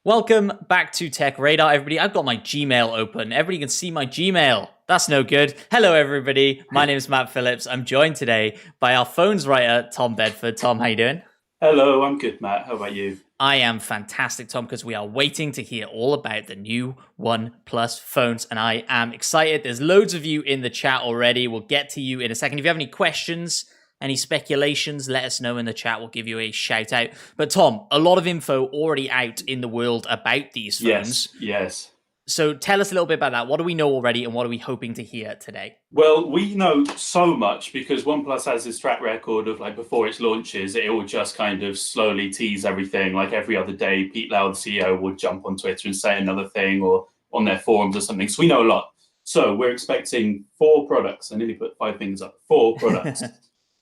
Welcome back to TechRadar, everybody. I've got my Gmail open. Everybody can see my Gmail. That's no good. Hello, everybody. My name is Matt Phillips. I'm joined today by our phones writer, Tom Bedford. Tom, how you doing? Hello, I'm good, Matt. How about you? I am fantastic, Tom, because we are waiting to hear all about the new OnePlus phones, and I am excited. There's loads of you in the chat already. We'll get to you in a second. If you have any questions, any speculations, let us know in the chat. We'll give you a shout out. But Tom, a lot of info already out in the world about these phones. Yes. So tell us a little bit about that. What do we know already, and what are we hoping to hear today? Well, we know so much because OnePlus has this track record of before its launches, it will just kind of slowly tease everything. Like every other day, Pete Lau, the CEO, would jump on Twitter and say another thing or on their forums or something. So we know a lot. So we're expecting 4 products. I nearly put 5 fingers up. 4 products.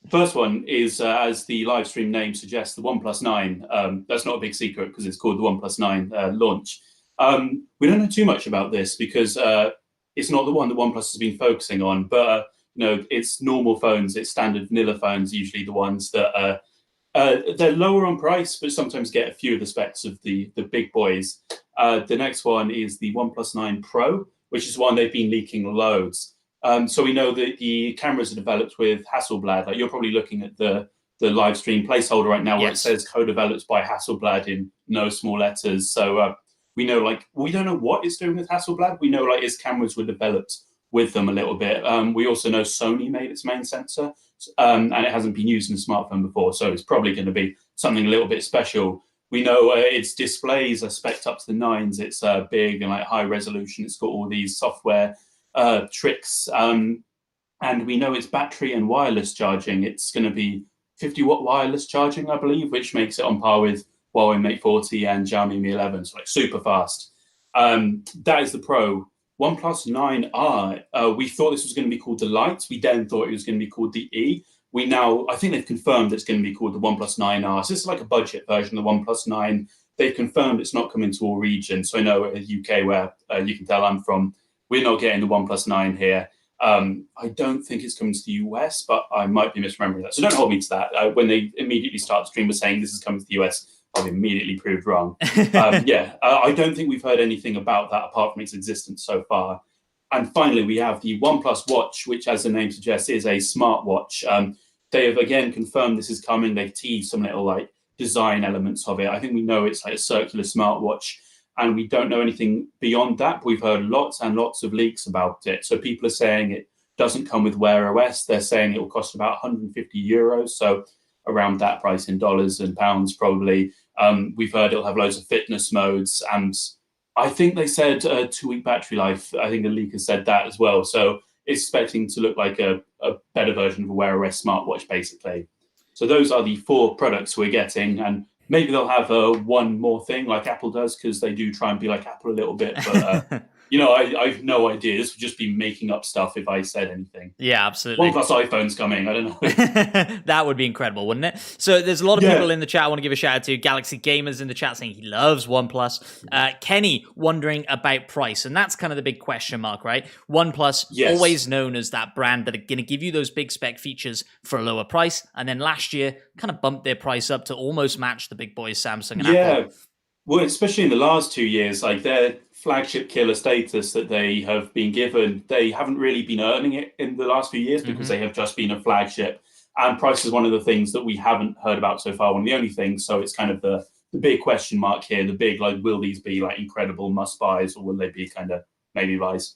First one is, as the live stream name suggests, the OnePlus 9. That's not a big secret because it's called the OnePlus 9 launch. We don't know too much about this because it's not the one that OnePlus has been focusing on, but it's normal phones, it's standard vanilla phones, usually the ones that they're lower on price, but sometimes get a few of the specs of the big boys. The next one is the OnePlus 9 Pro, which is one they've been leaking loads. So we know that the cameras are developed with Hasselblad. Like you're probably looking at the live stream placeholder right now where it says co-developed by Hasselblad in no small letters. So we know we don't know what it's doing with Hasselblad. We know its cameras were developed with them a little bit. We also know Sony made its main sensor, and it hasn't been used in a smartphone before, so it's probably going to be something a little bit special. We know its displays are spec'd up to the nines. It's big and high resolution. It's got all these software tricks, and we know its battery and wireless charging. It's going to be 50-watt wireless charging, I believe, which makes it on par with Huawei Mate 40 and Xiaomi Mi 11, so super fast. That is the Pro. OnePlus 9R, we thought this was going to be called the Lite. We then thought it was going to be called the E. I think they've confirmed it's going to be called the OnePlus 9R. So this is like a budget version of the OnePlus 9. They've confirmed it's not coming to all regions. So I know in the UK, where you can tell I'm from, we're not getting the OnePlus 9 here. I don't think it's coming to the US, but I might be misremembering that. So don't hold me to that. When they immediately start the stream with saying this is coming to the US, I've immediately proved wrong. I don't think we've heard anything about that apart from its existence so far. And finally, we have the OnePlus Watch, which, as the name suggests, is a smartwatch. They have again confirmed this is coming. They've teased some little design elements of it. I think we know it's a circular smartwatch, and we don't know anything beyond that. But we've heard lots and lots of leaks about it. So people are saying it doesn't come with Wear OS. They're saying it will cost about €150, so around that price in dollars and pounds probably. We've heard it'll have loads of fitness modes, and I think they said a 2-week battery life. I think the leaker said that as well. So it's expecting to look like a better version of a Wear OS smartwatch, basically. So those are the 4 products we're getting, and maybe they'll have one more thing like Apple does, because they do try and be like Apple a little bit. But I have no idea. This would just be making up stuff if I said anything. Yeah, absolutely. OnePlus iPhone's coming. I don't know. That would be incredible, wouldn't it? So there's a lot of people in the chat I want to give a shout out to. Galaxy Gamers in the chat saying he loves OnePlus. Kenny wondering about price, and that's kind of the big question mark, right? OnePlus, always known as that brand that are going to give you those big spec features for a lower price, and then last year kind of bumped their price up to almost match the big boys Samsung and Apple. Well, especially in the last 2 years, their flagship killer status that they have been given, they haven't really been earning it in the last few years because they have just been a flagship. And price is one of the things that we haven't heard about so far, one of the only things. So it's kind of the big question mark here, the big, will these be incredible must-buys, or will they be kind of maybe buys?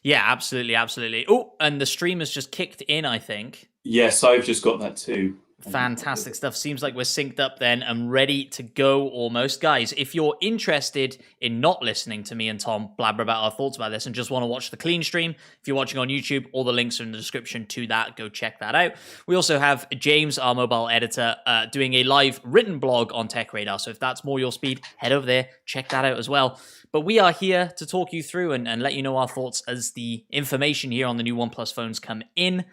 Yeah, absolutely, absolutely. Oh, and the stream has just kicked in, I think. Yes, I've just got that too. Fantastic stuff. Seems like we're synced up then and ready to go almost. Guys, if you're interested in not listening to me and Tom blabber about our thoughts about this and just want to watch the clean stream, if you're watching on YouTube, all the links are in the description to that. Go check that out. We also have James, our mobile editor, doing a live written blog on TechRadar. So if that's more your speed, head over there, check that out as well. But we are here to talk you through and let you know our thoughts as the information here on the new OnePlus phones come in.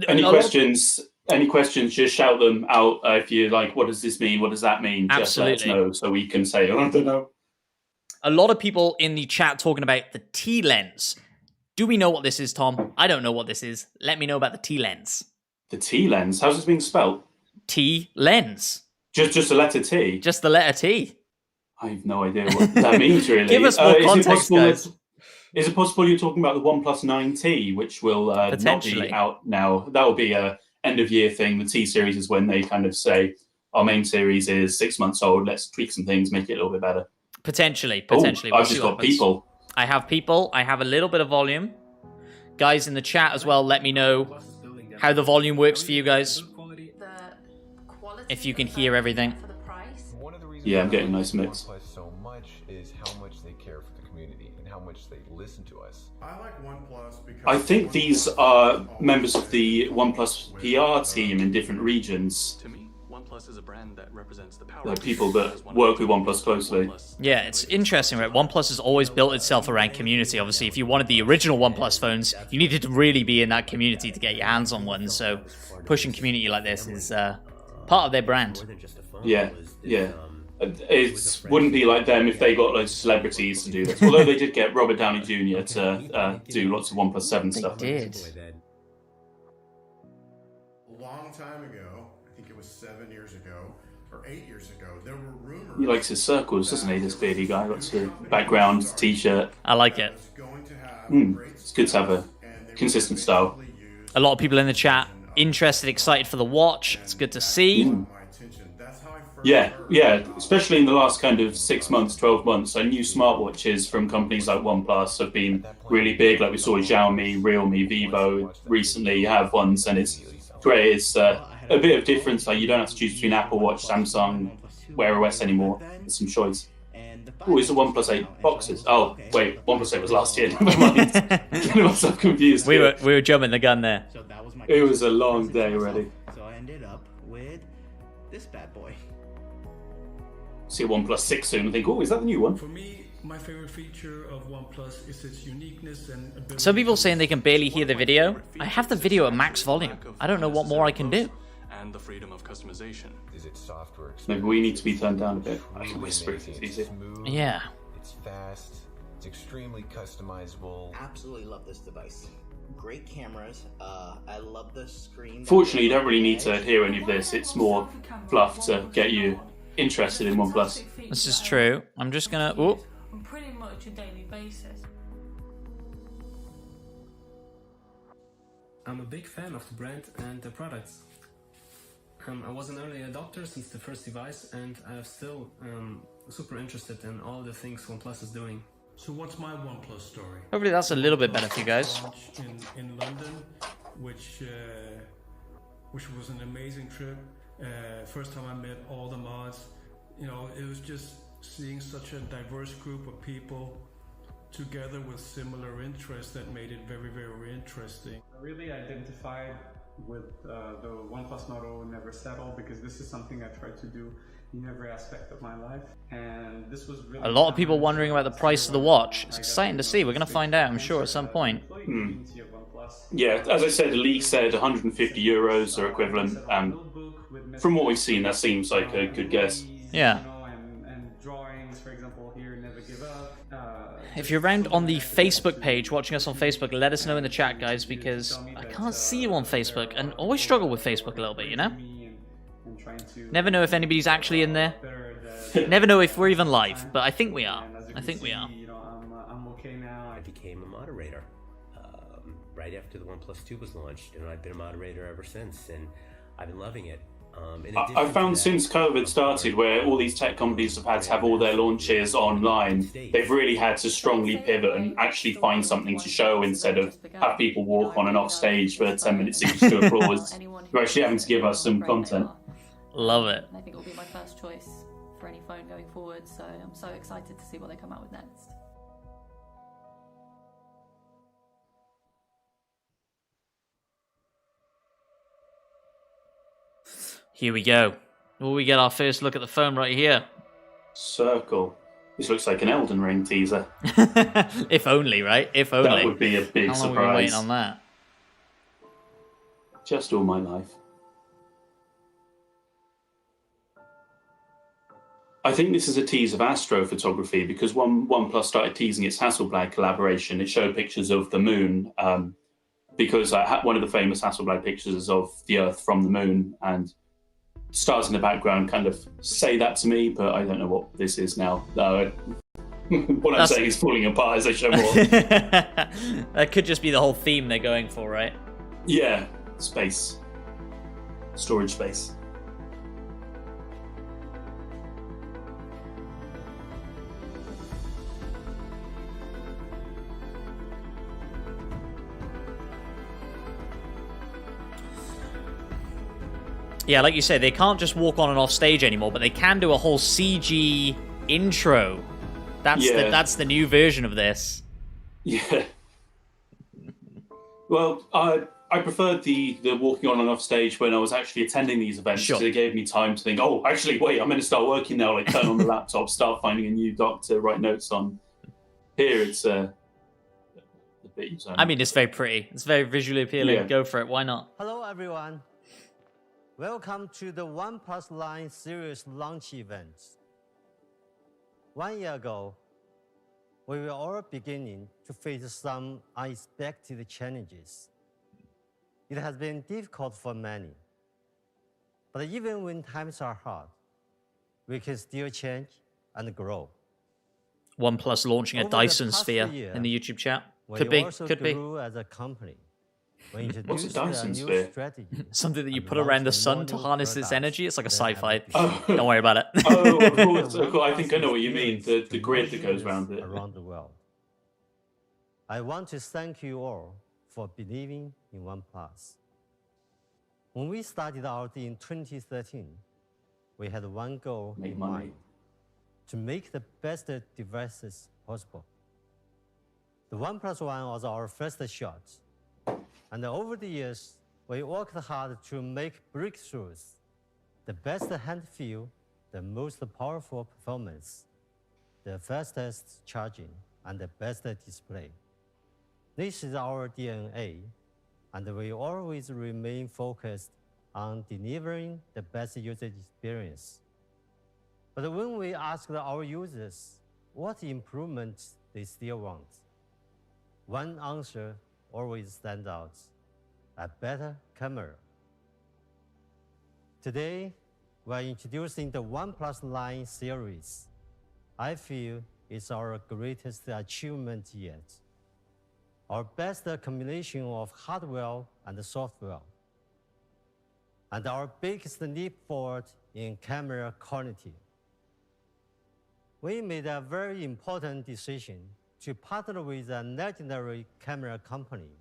Any questions? Any questions, just shout them out. If you're like, what does this mean? What does that mean? Absolutely. Just let us know so we can say, I don't know. A lot of people in the chat talking about the T-Lens. Do we know what this is, Tom? I don't know what this is. Let me know about the T-Lens. The T-Lens? How's this being spelled? T-Lens. Just the letter T? Just the letter T. I have no idea what that means, really. Give us more context, guys. Is it possible you're talking about the OnePlus 9T, which will not be out now? That will be a end of year thing. The T series is when they kind of say, our main series is 6 months old. Let's tweak some things, make it a little bit better. Potentially. Ooh, I've just got people. I have people. I have a little bit of volume. Guys in the chat as well, let me know how the volume works for you guys. If you can hear everything. Yeah, I'm getting a nice mix. So much is how much they care for the community and how much they listen to us. I like OnePlus because I think these are members of the OnePlus PR team in different regions. To me, OnePlus is a brand that represents the power. They're people that work with OnePlus closely. Yeah, it's interesting, right? OnePlus has always built itself around community. Obviously, if you wanted the original OnePlus phones, you needed to really be in that community to get your hands on one. So pushing community like this is part of their brand. Yeah, yeah. It wouldn't be like them if they got loads of celebrities to do this. Although they did get Robert Downey Jr. to do lots of OnePlus 7 stuff. They did. a long time ago, I think it was 7 years ago or 8 years ago, there were rumors. He likes his circles, doesn't he? This beardy guy. Lots of background, t-shirt. I like it. It's good to have a consistent style. A lot of people in the chat interested, excited for the watch. It's good to see. Yeah, especially in the last kind of 6 months, 12 months, new smartwatches from companies like OnePlus have been really big. Like we saw Xiaomi, Realme, Vivo recently have ones, and it's great. It's a bit of difference. Like you don't have to choose between Apple Watch, Samsung, Wear OS anymore. There's some choice. Oh, it's the OnePlus 8 boxes. Oh, wait, OnePlus 8 was last year. Never mind. Getting myself confused. We were jumping the gun there. It was a long day already. So I ended up with this bad boy. See a OnePlus 6 soon and think, oh, is that the new one? For me, my favorite feature of OnePlus is its uniqueness and ability. Some people saying they can barely hear the video. I have the video at max volume. I don't know what more I can do. And the freedom of customization. Is it software? Maybe we need to be turned down a bit. I can whisper if it's easy. Yeah. It's fast. It's extremely customizable. Absolutely love this device. Great cameras. I love the screen. Fortunately, you don't really need to hear any of this. It's more fluff to get you interested in OnePlus. This is true. I'm just gonna. Oh. On pretty much a daily basis. I'm a big fan of the brand and the products. I was an early adopter since the first device, and I'm still super interested in all the things OnePlus is doing. So what's my OnePlus story? Hopefully that's a little bit better for you guys. In London, which was an amazing trip. First time I met all the mods. You know, it was just seeing such a diverse group of people together with similar interests that made it very, very interesting. I really identified with the OnePlus motto, never settle, because this is something I try to do in every aspect of my life. And this was really a lot of people wondering about the price of the watch. It's exciting to see. We're going to find out, I'm sure, at some point. Yeah, as I said, the leak said 150 euros or equivalent. From what we've seen, that seems like a good guess. Yeah. And drawings, for example, here, never give up. If you're around on the Facebook page, watching us on Facebook, let us know in the chat, guys, because I can't see you on Facebook, and always struggle with Facebook a little bit, you know? Never know if anybody's actually in there. Never know if we're even live, but I think we are. I think we are. I'm okay now. I became a moderator right after the OnePlus 2 was launched, and I've been a moderator ever since, and I've been loving it. I found since COVID started, where all these tech companies have had to have all their launches online, they've really had to strongly pivot and actually find something to show instead of have people walk on and off stage for 10 minutes each to applause. You're actually having to give us some content. Love it. I think it will be my first choice for any phone going forward, so I'm so excited to see what they come out with next. Here we go. Well, we get our first look at the phone right here. Circle. This looks like an Elden Ring teaser. If only, right? If only. That would be a big How long surprise. have we been waiting on that? Just all my life. I think this is a tease of astrophotography because OnePlus started teasing its Hasselblad collaboration. It showed pictures of the moon because one of the famous Hasselblad pictures is of the Earth from the moon, and stars in the background kind of say that to me, but I don't know what this is now. No, what I'm saying is falling apart as I show more. That could just be the whole theme they're going for, right? Yeah, space. Storage space. Yeah, like you say, they can't just walk on and off stage anymore, but they can do a whole CG intro. That's the new version of this. Yeah. Well, I preferred the walking on and off stage when I was actually attending these events, because it gave me time to think, oh, actually, wait, I'm going to start working now. Like, turn on the laptop, start finding a new doc to write notes on. Here, it's a bit user. I mean, it's very pretty. It's very visually appealing. Yeah. Go for it. Why not? Hello, everyone. Welcome to the OnePlus Line series launch event. 1 year ago, we were all beginning to face some unexpected challenges. It has been difficult for many. But even when times are hard, we can still change and grow. OnePlus launching a Dyson Sphere in the YouTube chat. Could be. Could be. As a company. What's a Dyson Sphere? Something that you put around the sun to harness its energy. It's like a sci-fi. Don't worry about it. I think I know what you mean. The grid that goes around it. Around the world. I want to thank you all for believing in OnePlus. When we started out in 2013, we had one goal in mind: to make the best devices possible. The OnePlus One was our first shot. And over the years, we worked hard to make breakthroughs: the best hand feel, the most powerful performance, the fastest charging, and the best display. This is our DNA, and we always remain focused on delivering the best user experience. But when we asked our users what improvements they still want, one answer always stands out: a better camera. Today, we are introducing the OnePlus Line series. I feel it's our greatest achievement yet. Our best combination of hardware and software, and our biggest leap forward in camera quality. We made a very important decision to partner with a legendary camera company,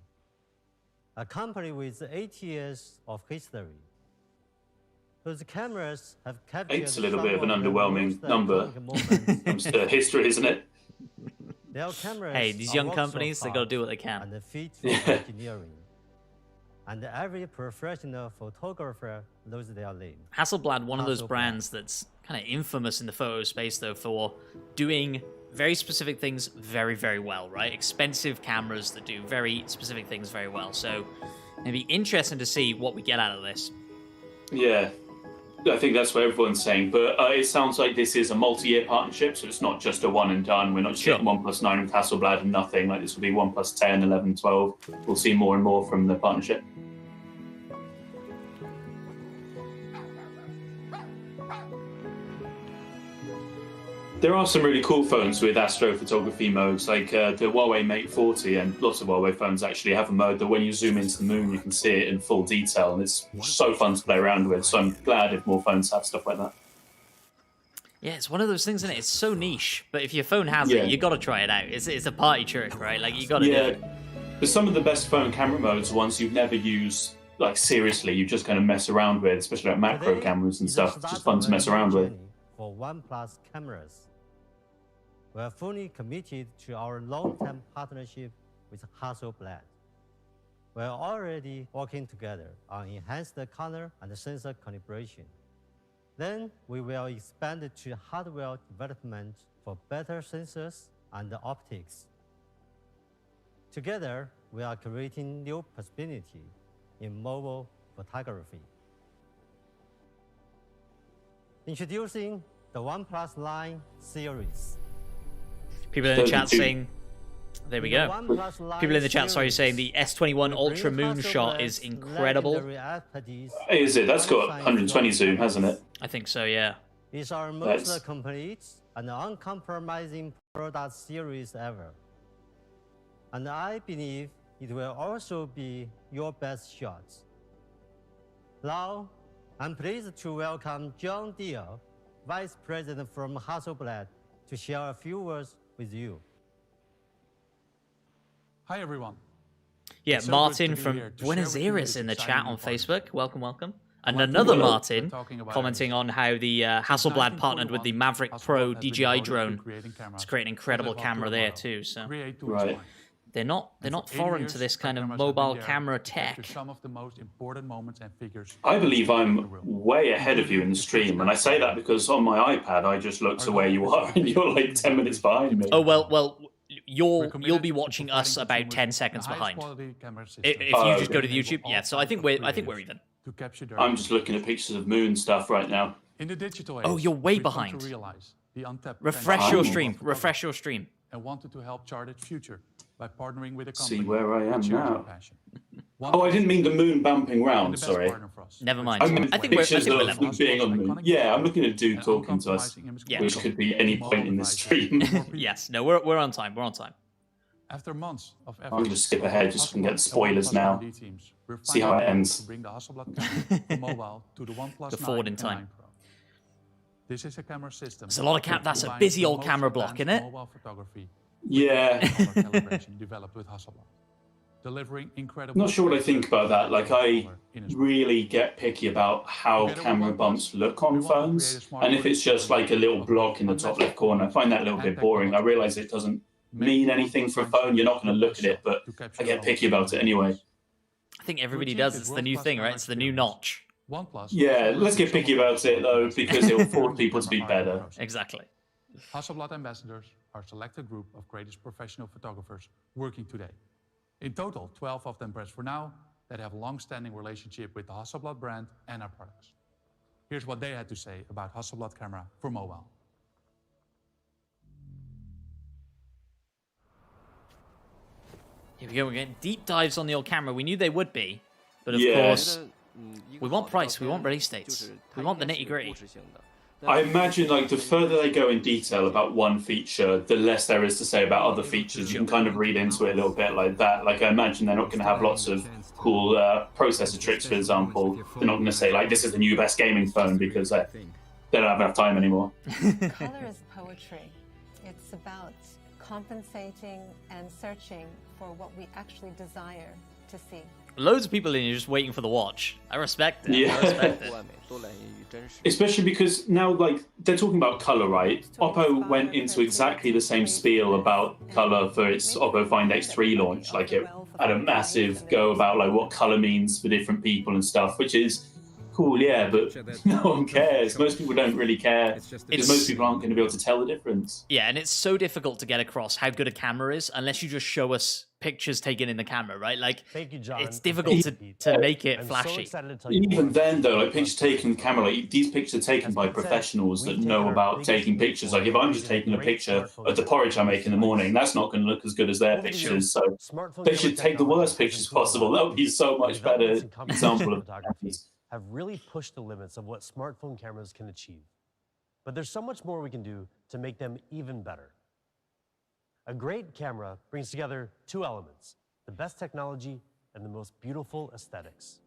a company with 80 years of history, whose cameras have captured. Eight's a little bit of an underwhelming number. Comes to history, isn't it? Hey, these young companies, they got to do what they can. And the feat of engineering. And every professional photographer knows their lane. Hasselblad, one of those brands that's kind of infamous in the photo space, though, for doing very specific things very, very well, right? Expensive cameras that do very specific things very well. So it'd be interesting to see what we get out of this. Yeah, I think that's what everyone's saying. But it sounds like this is a multi-year partnership, so it's not just a one and done. We're not just getting OnePlus 9 with Hasselblad and nothing. Like, this will be OnePlus 10, 11, 12. We'll see more and more from the partnership. There are some really cool phones with astrophotography modes, like the Huawei Mate 40, and lots of Huawei phones actually have a mode that when you zoom into the moon, you can see it in full detail, and it's so fun to play around with. So I'm glad if more phones have stuff like that. Yeah, it's one of those things, isn't it? It's so niche, but if your phone has it, you got to try it out. It's a party trick, right? Like, you got to do it. But some of the best phone camera modes are ones you've never used, like, seriously. You just kind of mess around with, especially like macro cameras and stuff. It's just fun to mess around with. For OnePlus cameras, we are fully committed to our long-term partnership with Hasselblad. We are already working together on enhanced color and sensor calibration. Then we will expand to hardware development for better sensors and optics. Together, we are creating new possibility in mobile photography. Introducing the OnePlus Line series. People in the chat saying There we go. People in the chat, sorry, saying the S21 Ultra Moon shot is incredible. Is it? That's got 120 zoom, hasn't it? I think so, yeah. It's our most complete and uncompromising product series ever. And I believe it will also be your best shot. Now, I'm pleased to welcome John Deere, Vice President from Hasselblad, to share a few words with you. Hi, everyone. Yeah, so Martin from Buenos Aires in the chat on Facebook. Welcome, welcome. And another Martin commenting on how the Hasselblad partnered with the Maverick Pro DJI drone to create an incredible camera there too. So right. They're not foreign to this kind of mobile camera tech. I believe I'm way ahead of you in the stream, and I say that because on my iPad I just look to where you are, and you're like 10 minutes behind me. Oh well. You'll be watching us about 10 seconds behind. If you just go to the YouTube, yeah. So I think we're even. I'm just looking at pictures of moon stuff right now. Oh, you're way behind. Refresh your stream. Refresh your stream. And wanted to help chart its future by partnering with a company. See where I am now. Oh, I didn't mean the moon bumping round. Sorry. Never mind. I think we're level. Being on the moon. Yeah, I'm looking at a dude talking to us, which could be any point in the stream. Yes. No, we're on time. We're on time. After months of effort, I'll just skip ahead just so we can get the spoilers now. See how it ends. Bring the Hasselblad camera mobile to the OnePlus Go forward in time. This is a camera system. There's a lot of that's a busy old camera block, isn't it? Yeah. Developed with Hasselblad. Delivering incredible. Not sure what I think about that. Like, I really get picky about how camera bumps look on phones. And if it's just like a little block in the top left corner, I find that a little bit boring. I realize it doesn't mean anything for a phone. You're not going to look at it, but I get picky about it anyway. I think everybody does. It's the new thing, right? It's the new notch. Yeah, let's get picky about it, though, because it will force people to be better. Exactly. Hasselblad ambassadors are a selected group of greatest professional photographers working today. In total, 12 of them press for now that have a long-standing relationship with the Hasselblad brand and our products. Here's what they had to say about Hasselblad camera for mobile. Here we go. We're getting deep dives on the old camera. We knew they would be, but of course, we want price. We want release dates. We want the nitty-gritty. I imagine, like, the further they go in detail about one feature, the less there is to say about other features. You can kind of read into it a little bit like that. Like, I imagine they're not going to have lots of cool processor tricks, for example. They're not going to say, like, this is the new best gaming phone, because they don't have enough time anymore. Color is poetry. It's about compensating and searching for what we actually desire to see. Loads of people in here just waiting for the watch. I respect it. Yeah. I respect it. Especially because now, like, they're talking about color, right? Oppo went into exactly the same spiel about color for its Oppo Find X3 launch. Like, it had a massive go about, like, what color means for different people and stuff, which is cool, yeah, but no one cares. Most people don't really care because most people aren't going to be able to tell the difference. Yeah, and it's so difficult to get across how good a camera is unless you just show us pictures taken in the camera, right? Like, thank you, John. It's difficult to make it flashy. Even then, though, like, pictures taken in the camera, like, these pictures are taken by professionals that know about taking pictures. Like, if I'm just taking a picture of the porridge I make in the morning, that's not going to look as good as their pictures. So they should take the worst pictures possible. That would be so much better example of photography. Have really pushed the limits of what smartphone cameras can achieve. But there's so much more we can do to make them even better. A great camera brings together two elements, the best technology and the most beautiful aesthetics.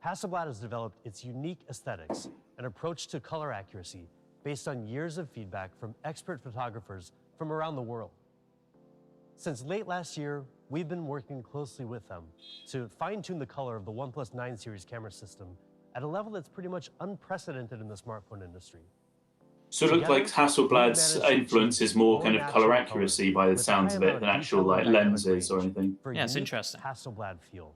Hasselblad has developed its unique aesthetics, an approach to color accuracy based on years of feedback from expert photographers from around the world. Since late last year, we've been working closely with them to fine-tune the color of the OnePlus 9 series camera system at a level that's pretty much unprecedented in the smartphone industry. So it looks like Hasselblad's influence is more kind of color accuracy by the sounds of it than actual, like, lenses or anything. Yeah, it's interesting. Hasselblad feel.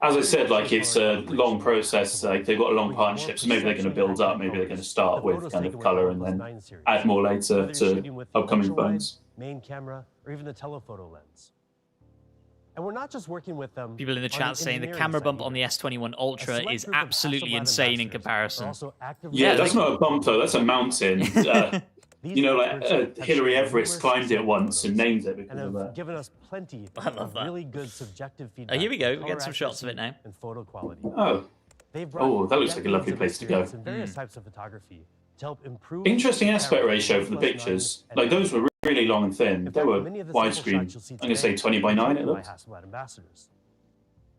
As I said, like, it's a long process. Like, they've got a long partnership, so maybe they're going to build up. Maybe they're going to start with kind of color and then add more later to upcoming phones. Main camera, or even the telephoto lens. And we're not just working with them. People in the chat saying the camera bump on the S21 Ultra is absolutely insane in comparison. Yeah, that's not a bump though, that's a mountain. These You know, like experts have Hillary shared Everest numerous climbed it once photos and named it and because of have that. given us plenty I love of that. really good subjective Oh, feedback. here we go. on We get some color shots of it accuracy now. and photo quality. Oh. They've brought Oh, that looks like a decades lovely of place to go. experience in various types of photography to help improve Interesting the aspect camera ratio for the OnePlus pictures. 9 and Like those were really long and thin. In They fact, were many of the sample widescreen. shots you'll see I'm going to today say 20 by were 9 it taken by looked. Hasselblad ambassadors.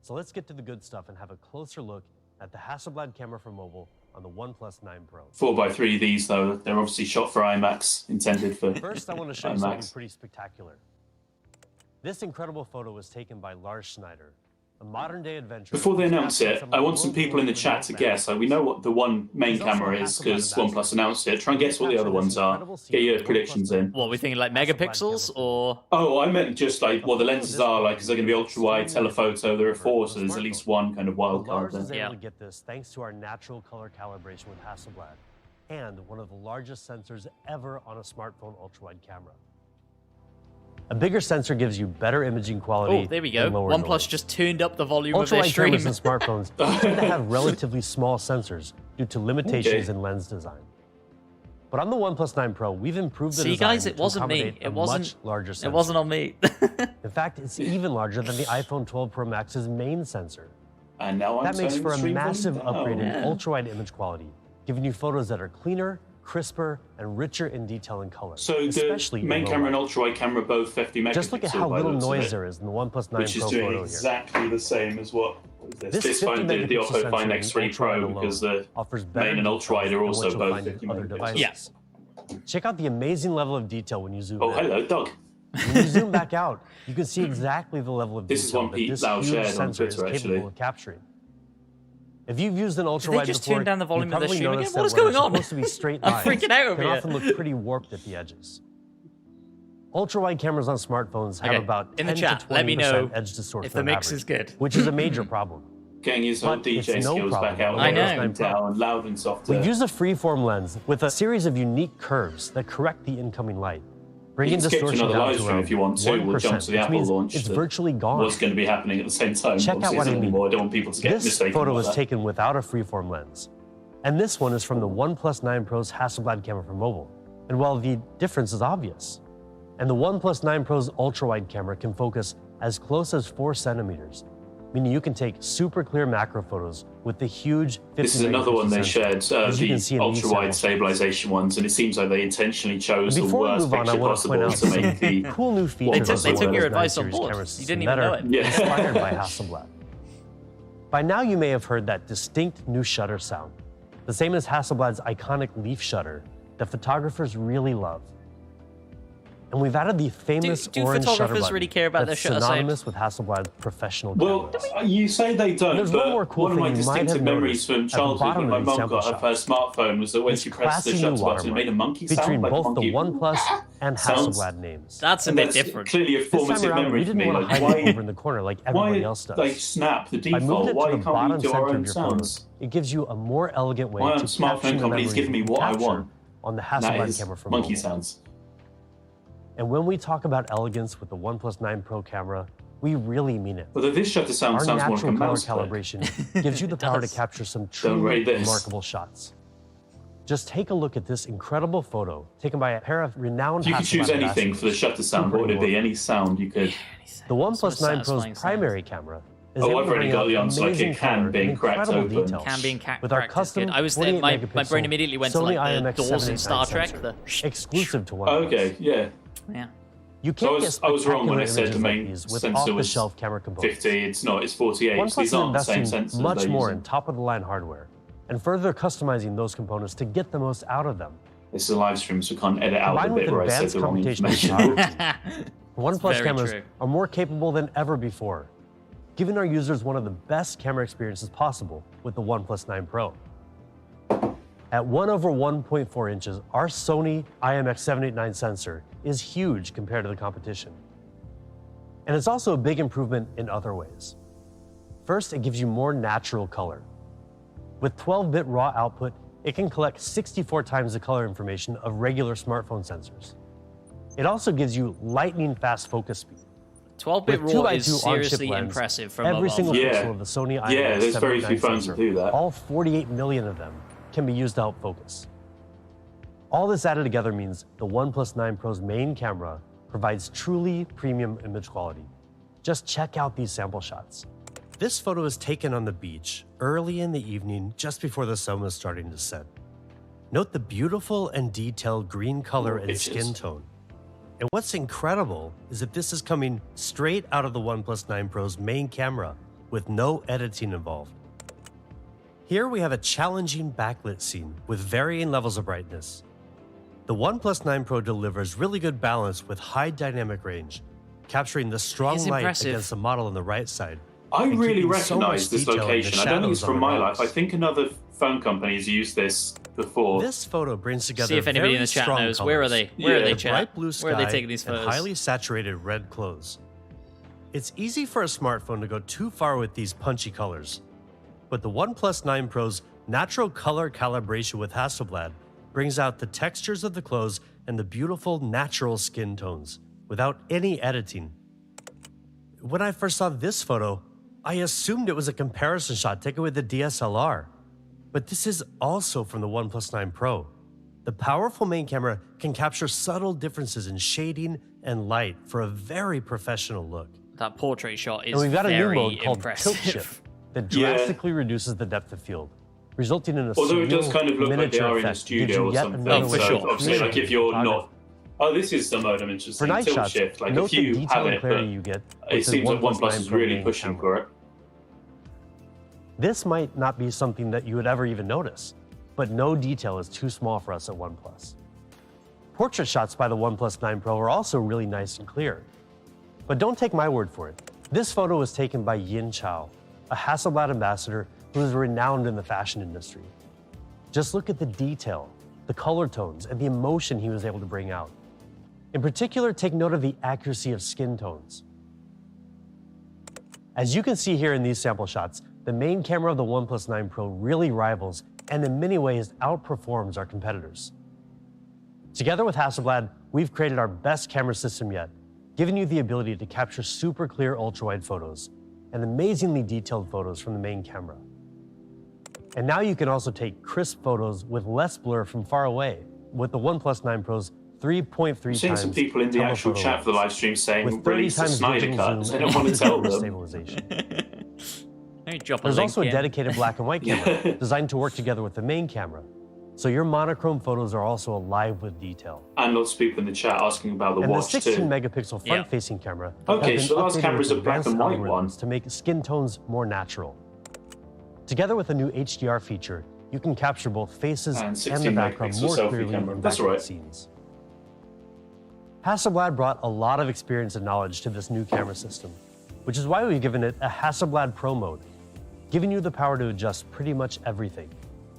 So let's get to the good stuff and have a closer look at the Hasselblad camera for mobile on the OnePlus 9 Pro. 4x3 these though, they're obviously shot for IMAX, intended for First, I want to show you something IMAX. pretty spectacular. This incredible photo was taken by Lars Schneider, a modern-day adventurer. Before they who's announce captured it, some of I the want some world's people in the most chat to remote guess. Like, we know what the one main He's also camera a is Hasselblad because ambassador. OnePlus announced it. Try and guess what the other ones are. Get your predictions in. What, we thinking like megapixels or? Oh, I meant just like what the lenses are. Like, is there going to be ultra wide, telephoto? There are 4, so there's at least one kind of wild But card Lars is there. able to get this thanks to our natural color calibration with Hasselblad and one of the largest sensors ever on a smartphone ultra-wide camera. A bigger sensor gives you better imaging quality. Oh, there we go. and lower OnePlus noise. just tuned up the volume of their Ultra-wide stream. cameras and smartphones tend to have relatively small sensors due to limitations in lens design. But on the OnePlus 9 Pro, we've improved the See, design guys, it to wasn't me. accommodate a It wasn't. much larger sensor. It wasn't on me. In fact, it's even larger than the iPhone 12 Pro Max's main sensor. And now I'm That makes turning for the a stream massive down. upgrade in Yeah. ultra-wide image quality, giving you photos that are cleaner, crisper, and richer in detail and color. So the especially in main low camera and light. ultra wide camera both 50 megapixels. Just look at how by the little looks of noise it, there is in the OnePlus 9 which is Pro doing photo here. exactly the same as what is this? This phone did the 50 Oppo megapixel Find sensor in X3 Pro ultra-wide because the offers better main and ultra wide are details than also what you'll both find in 50 other megapixels. devices. Check out the amazing level of detail when you zoom Oh, in. hello, dog. When you zoom back out, you can see exactly the level of This is detail one that Pete this Lau huge shared on sensor is Twitter, capable actually. of capturing. If you've used an ultra-wide just before, tune down the volume you of their probably stream again? noticed What that is what are going on? supposed to be straight I'm lines freaking out over can here. often look pretty warped at the edges. Ultra-wide cameras on smartphones have Okay, about in the 10 chat, to 20% let me know edge distortion if the on mix average, is good. which is a major problem. Getting his whole But DJ it's no skills back problem out. on I the know. OnePlus 9 Pro. Down, loud and soft. We've used a freeform lens with a series of unique curves that correct the incoming light, bringing You can skip to distortion another down live to stream around if you want to. We'll 1%, jump to the which Apple means launch. it's that virtually gone. was going to be happening at the same time. Check out Obviously, what it I isn't mean. anymore. I don't want people to get This mistaken. photo about was that. taken without a freeform lens. And this one is from the OnePlus 9 Pro's Hasselblad camera for mobile. And while the difference is obvious, and the OnePlus 9 Pro's ultra-wide camera can focus as close as 4 centimeters, meaning you can take super clear macro photos with the huge 50 This is another one they megapixel shared, sensor, as you can see the in these ultra-wide samples. stabilization ones, and it seems like they intentionally chose the Before we worst move on, I picture want to point possible out to make the some cool new features. They of the took your OnePlus advice 9 on series board. camera You system didn't even that know are it. Yeah. inspired by Hasselblad. By now, you may have heard that distinct new shutter sound, the same as Hasselblad's iconic leaf shutter that photographers really love. And we've added the famous Do orange shutter photographers button really care about their that's shutter sound? synonymous with Hasselblad's professional Well, cameras. you say they don't, There's but one more cool one of my thing you might have distinctive memories noticed from at the childhood bottom when my of these mum sample got her first smartphone was that when This she pressed the classy new shutter button, it watermark made a monkey sound, featuring like both monkey. the OnePlus and sounds. Hasselblad names. That's a And bit that's different. clearly a This time formative around, we memory for didn't me. want to Like, hide it why, over in the corner like everybody else does. like snap the By moving default? it Why to the can't bottom we do center our of own your sounds? photos, it gives you a more elegant way Why to aren't smartphone capture the companies memories giving me you what I capture want? on the And that Hasselblad is camera for monkey mobile. sounds. And when we talk about elegance with the OnePlus 9 Pro camera, we really mean it. Although this shutter sound Our sounds more like a natural color mouse click. calibration gives you the power to does. capture some Don't truly rate this. remarkable shots. Just take a look at this incredible photo taken by a pair of renowned If you could choose Hasselblad anything for the ambassadors. shutter sound, what would it be? Any sound you could. The OnePlus Some 9 Pro's satisfying primary camera is Oh, able I've to already bring got out the answer, like it amazing can color being and cracked incredible open. details. Can being with our cracked is custom good. I was 48 my megapixel brain immediately went to Sony like the IMX doors in Star 789 Trek. sensor, The exclusive to OnePlus. Okay, yeah. yeah. You can't get I was wrong when I spectacular said the images like main these with sensor was off-the-shelf camera components. 50. It's not, it's 48. OnePlus So these is aren't the same investing sensors much they're more using. in top-of-the-line hardware and further customizing those components to get the most out of them. This is a live stream, so we can't edit out the Combined with bit where I said advanced the wrong computational information. photography, OnePlus very cameras true. are more capable than ever before, giving our users one of the best camera experiences possible with the OnePlus 9 Pro. At 1/1.4 inches, our Sony IMX 789 sensor is huge compared to the competition. And it's also a big improvement in other ways. First, it gives you more natural color. With 12-bit raw output, it can collect 64 times the color information of regular smartphone sensors. It also gives you lightning-fast focus speed. 12-bit With RAW 2x2 is on-chip seriously lens, impressive for every mobile single phones. pixel of the Sony IMX Yeah, there's very few 789 phones that sensor, do that. all 48 million of them, can be used to help focus. All this added together means the OnePlus 9 Pro's main camera provides truly premium image quality. Just check out these sample shots. This photo is taken on the beach early in the evening, just before the sun was starting to set. Note the beautiful and detailed green color and skin tone. And what's incredible is that this is coming straight out of the OnePlus 9 Pro's main camera with no editing involved. Here we have a challenging backlit scene with varying levels of brightness. The OnePlus 9 Pro delivers really good balance with high dynamic range, capturing the strong light against the model on the right side. I really recognize this location. I don't think it's from my life. I think another phone company has used this before. This photo brings together See if anybody in the chat knows. Where are they? Where are they, chat? Bright blue sky Where are they taking these photos? And highly saturated red clothes. It's easy for a smartphone to go too far with these punchy colors. But the OnePlus 9 Pro's natural color calibration with Hasselblad brings out the textures of the clothes and the beautiful natural skin tones without any editing. When I first saw this photo, I assumed it was a comparison shot taken with the DSLR. But this is also from the OnePlus 9 Pro. The powerful main camera can capture subtle differences in shading and light for a very professional look. That portrait shot is and we've got a new mode called impressive. Tilt Shift that drastically reduces the depth of field, resulting in a Although it does surreal kind of look like they miniature are in a effect. studio Gives you or yet something. another way So to obviously, like if you're photography. not, oh, this is the mode I'm interested For in. night Tilt shots, shift, like note if you the have detail and it, clarity but you get it with the seems like OnePlus OnePlus 9 is Pro really main pushing camera. for it. This might not be something that you would ever even notice, but no detail is too small for us at OnePlus. Portrait shots by the OnePlus 9 Pro are also really nice and clear. But don't take my word for it. This photo was taken by Yin Chao, a Hasselblad ambassador who is renowned in the fashion industry. Just look at the detail, the color tones, and the emotion he was able to bring out. In particular, take note of the accuracy of skin tones. As you can see here in these sample shots, the main camera of the OnePlus 9 Pro really rivals and in many ways outperforms our competitors. Together with Hasselblad, we've created our best camera system yet, giving you the ability to capture super clear ultra-wide photos and amazingly detailed photos from the main camera. And now you can also take crisp photos with less blur from far away with the OnePlus 9 Pro's 3.3 I'm seeing times some people in the actual telephoto chat for the lens live stream saying with 30 release the times Snyder digital cut. zoom I don't and want to tell them. stabilization. Hey, drop a There's link also a in. dedicated black and white camera designed to work together with the main camera, so your monochrome photos are also alive with detail. And lots of people in the chat asking about the And watch the 16 too. megapixel front-facing camera Okay, has so been the last updated camera with is a black advanced and white one. algorithms to make skin tones more natural. Together with a new HDR feature, you can capture both faces And and 16 the background megapixel more selfie clearly camera. in That's backlit right. scenes. Hasselblad brought a lot of experience and knowledge to this new camera system, which is why we've given it a Hasselblad Pro mode, giving you the power to adjust pretty much everything,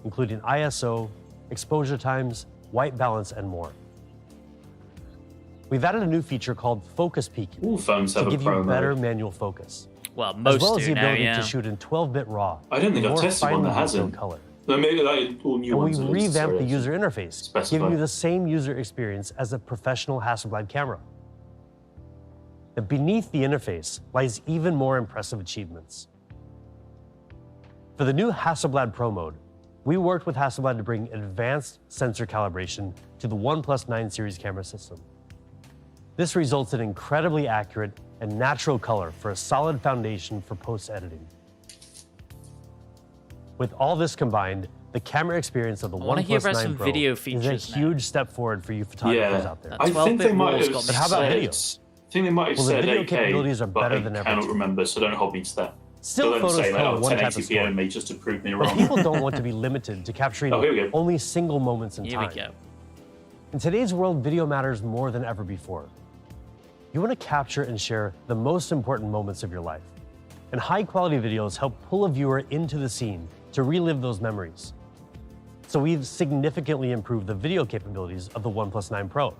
including ISO, exposure times, white balance, and more. We've added a new feature called focus peaking All phones to have a give Pro you better mode. manual focus, Well, most as well as do the now, ability yeah. to shoot in 12-bit RAW. I don't think and I've more tested one that finely hasn't. detailed color. No, maybe like all new And ones. we at least, revamped the sorry. user interface, Specify. giving you the same user experience as a professional Hasselblad camera. But beneath the interface lies even more impressive achievements. For the new Hasselblad Pro mode, we worked with Hasselblad to bring advanced sensor calibration to the OnePlus 9 series camera system. This results in incredibly accurate and natural color for a solid foundation for post-editing. With all this combined, the camera experience of the I wanna hear OnePlus about 9 some Pro video is a features now. huge step forward for you photographers Yeah, out there. I think they might have got But how about said, video? I think they might have Well, the said video 8K, capabilities are but better I than ever. cannot remember, so don't hold me to that. Still, Don't photos say like, tell oh, one type of 1080p story. only just to prove me But wrong. people don't want to be limited to capturing Oh, here we go. only single moments in Here time. we go. In today's world, video matters more than ever before. You want to capture and share the most important moments of your life. And high-quality videos help pull a viewer into the scene to relive those memories. So we've significantly improved the video capabilities of the OnePlus 9 Pro.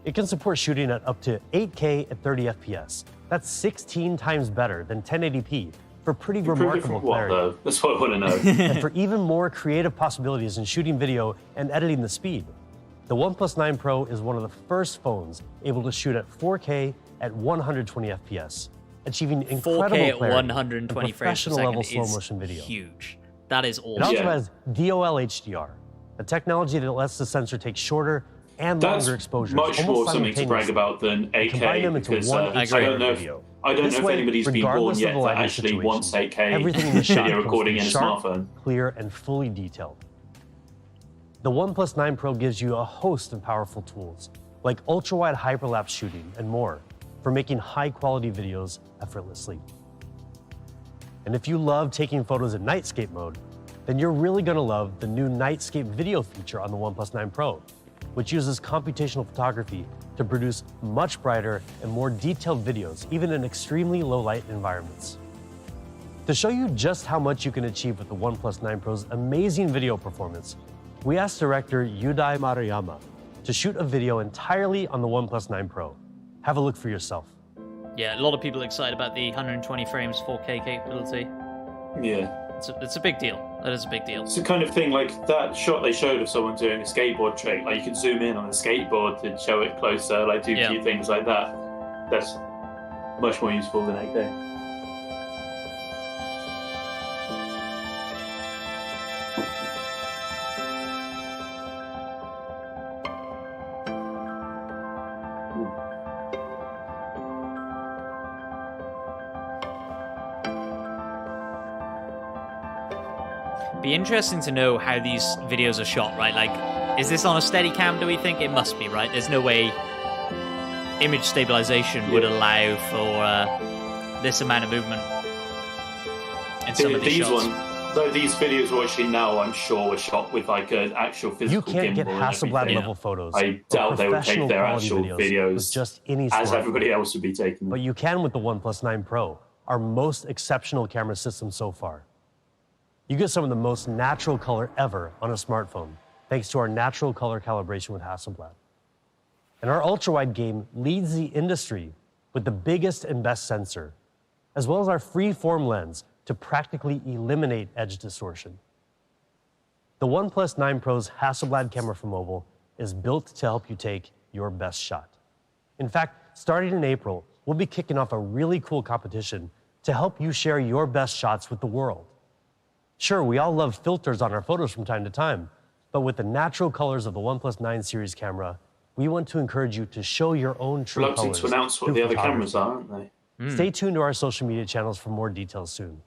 It can support shooting at up to 8K at 30 FPS. That's 16 times better than 1080p for pretty Improve it remarkable from what, clarity. though? That's what I want to know. And for even more creative possibilities in shooting video and editing the speed, the OnePlus 9 Pro is one of the first phones able to shoot at 4K at 120 FPS, achieving incredible 4K at clarity 120 and frames per professional second level slow is motion video. huge. That is It awesome. also has DOL HDR, a technology that lets the sensor take shorter and That's longer exposures. much more something to brag about than 8K, because I don't know if anybody's been born yet that actually wants 8K video recording in a smartphone. Clear and fully detailed. The OnePlus 9 Pro gives you a host of powerful tools, like ultra-wide hyperlapse shooting and more, for making high-quality videos effortlessly. And if you love taking photos in Nightscape mode, then you're really going to love the new Nightscape video feature on the OnePlus 9 Pro, which uses computational photography to produce much brighter and more detailed videos, even in extremely low-light environments. To show you just how much you can achieve with the OnePlus 9 Pro's amazing video performance, we asked director Yudai Maruyama to shoot a video entirely on the OnePlus 9 Pro. Have a look for yourself. Yeah, a lot of people are excited about the 120 frames 4K capability. Yeah. It's a big deal. That is a big deal. It's the kind of thing, like that shot they showed of someone doing a skateboard trick. Like, you can zoom in on a skateboard to show it closer, like do cute things like that. That's much more useful than 8K. Be interesting to know how these videos are shot, right? Like, is this on a steady cam, do we think? It must be, right? There's no way image stabilization would allow for this amount of movement in some of these shots. These videos we're watching now, I'm sure, were shot with like an actual physical gimbal. You can't get Hasselblad level photos. I doubt they would take their actual videos just any as everybody else would be taking them. But you can with the OnePlus 9 Pro, our most exceptional camera system so far. You get some of the most natural color ever on a smartphone, thanks to our natural color calibration with Hasselblad. And our ultra-wide game leads the industry with the biggest and best sensor, as well as our free-form lens to practically eliminate edge distortion. The OnePlus 9 Pro's Hasselblad Camera for mobile is built to help you take your best shot. In fact, starting in April, we'll be kicking off a really cool competition to help you share your best shots with the world. Sure, we all love filters on our photos from time to time, but with the natural colors of the OnePlus 9 series camera, we want to encourage you to show your own true colors. Reluctant to announce what the other cameras are, aren't they? Stay tuned to our social media channels for more details soon.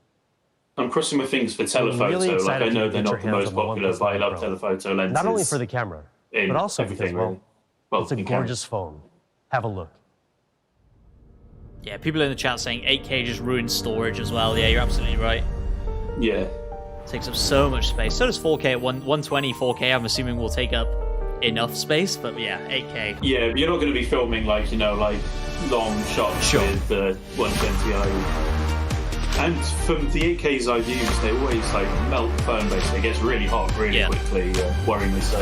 I'm crossing my fingers for telephoto. Really like, I know they're not the most popular, but I love telephoto lenses. Not only for the camera, but also because, well, it's a gorgeous phone. Have a look. Yeah, people in the chat saying 8K just ruins storage as well. Yeah, you're absolutely right. Yeah. Takes up so much space. So does 4K at 120 4K. I'm assuming will take up enough space, but yeah, 8K. Yeah, but you're not going to be filming like, like long shots with the 120i. And from the 8Ks I've used, they always like melt the phone basically. It gets really hot really quickly, worryingly so.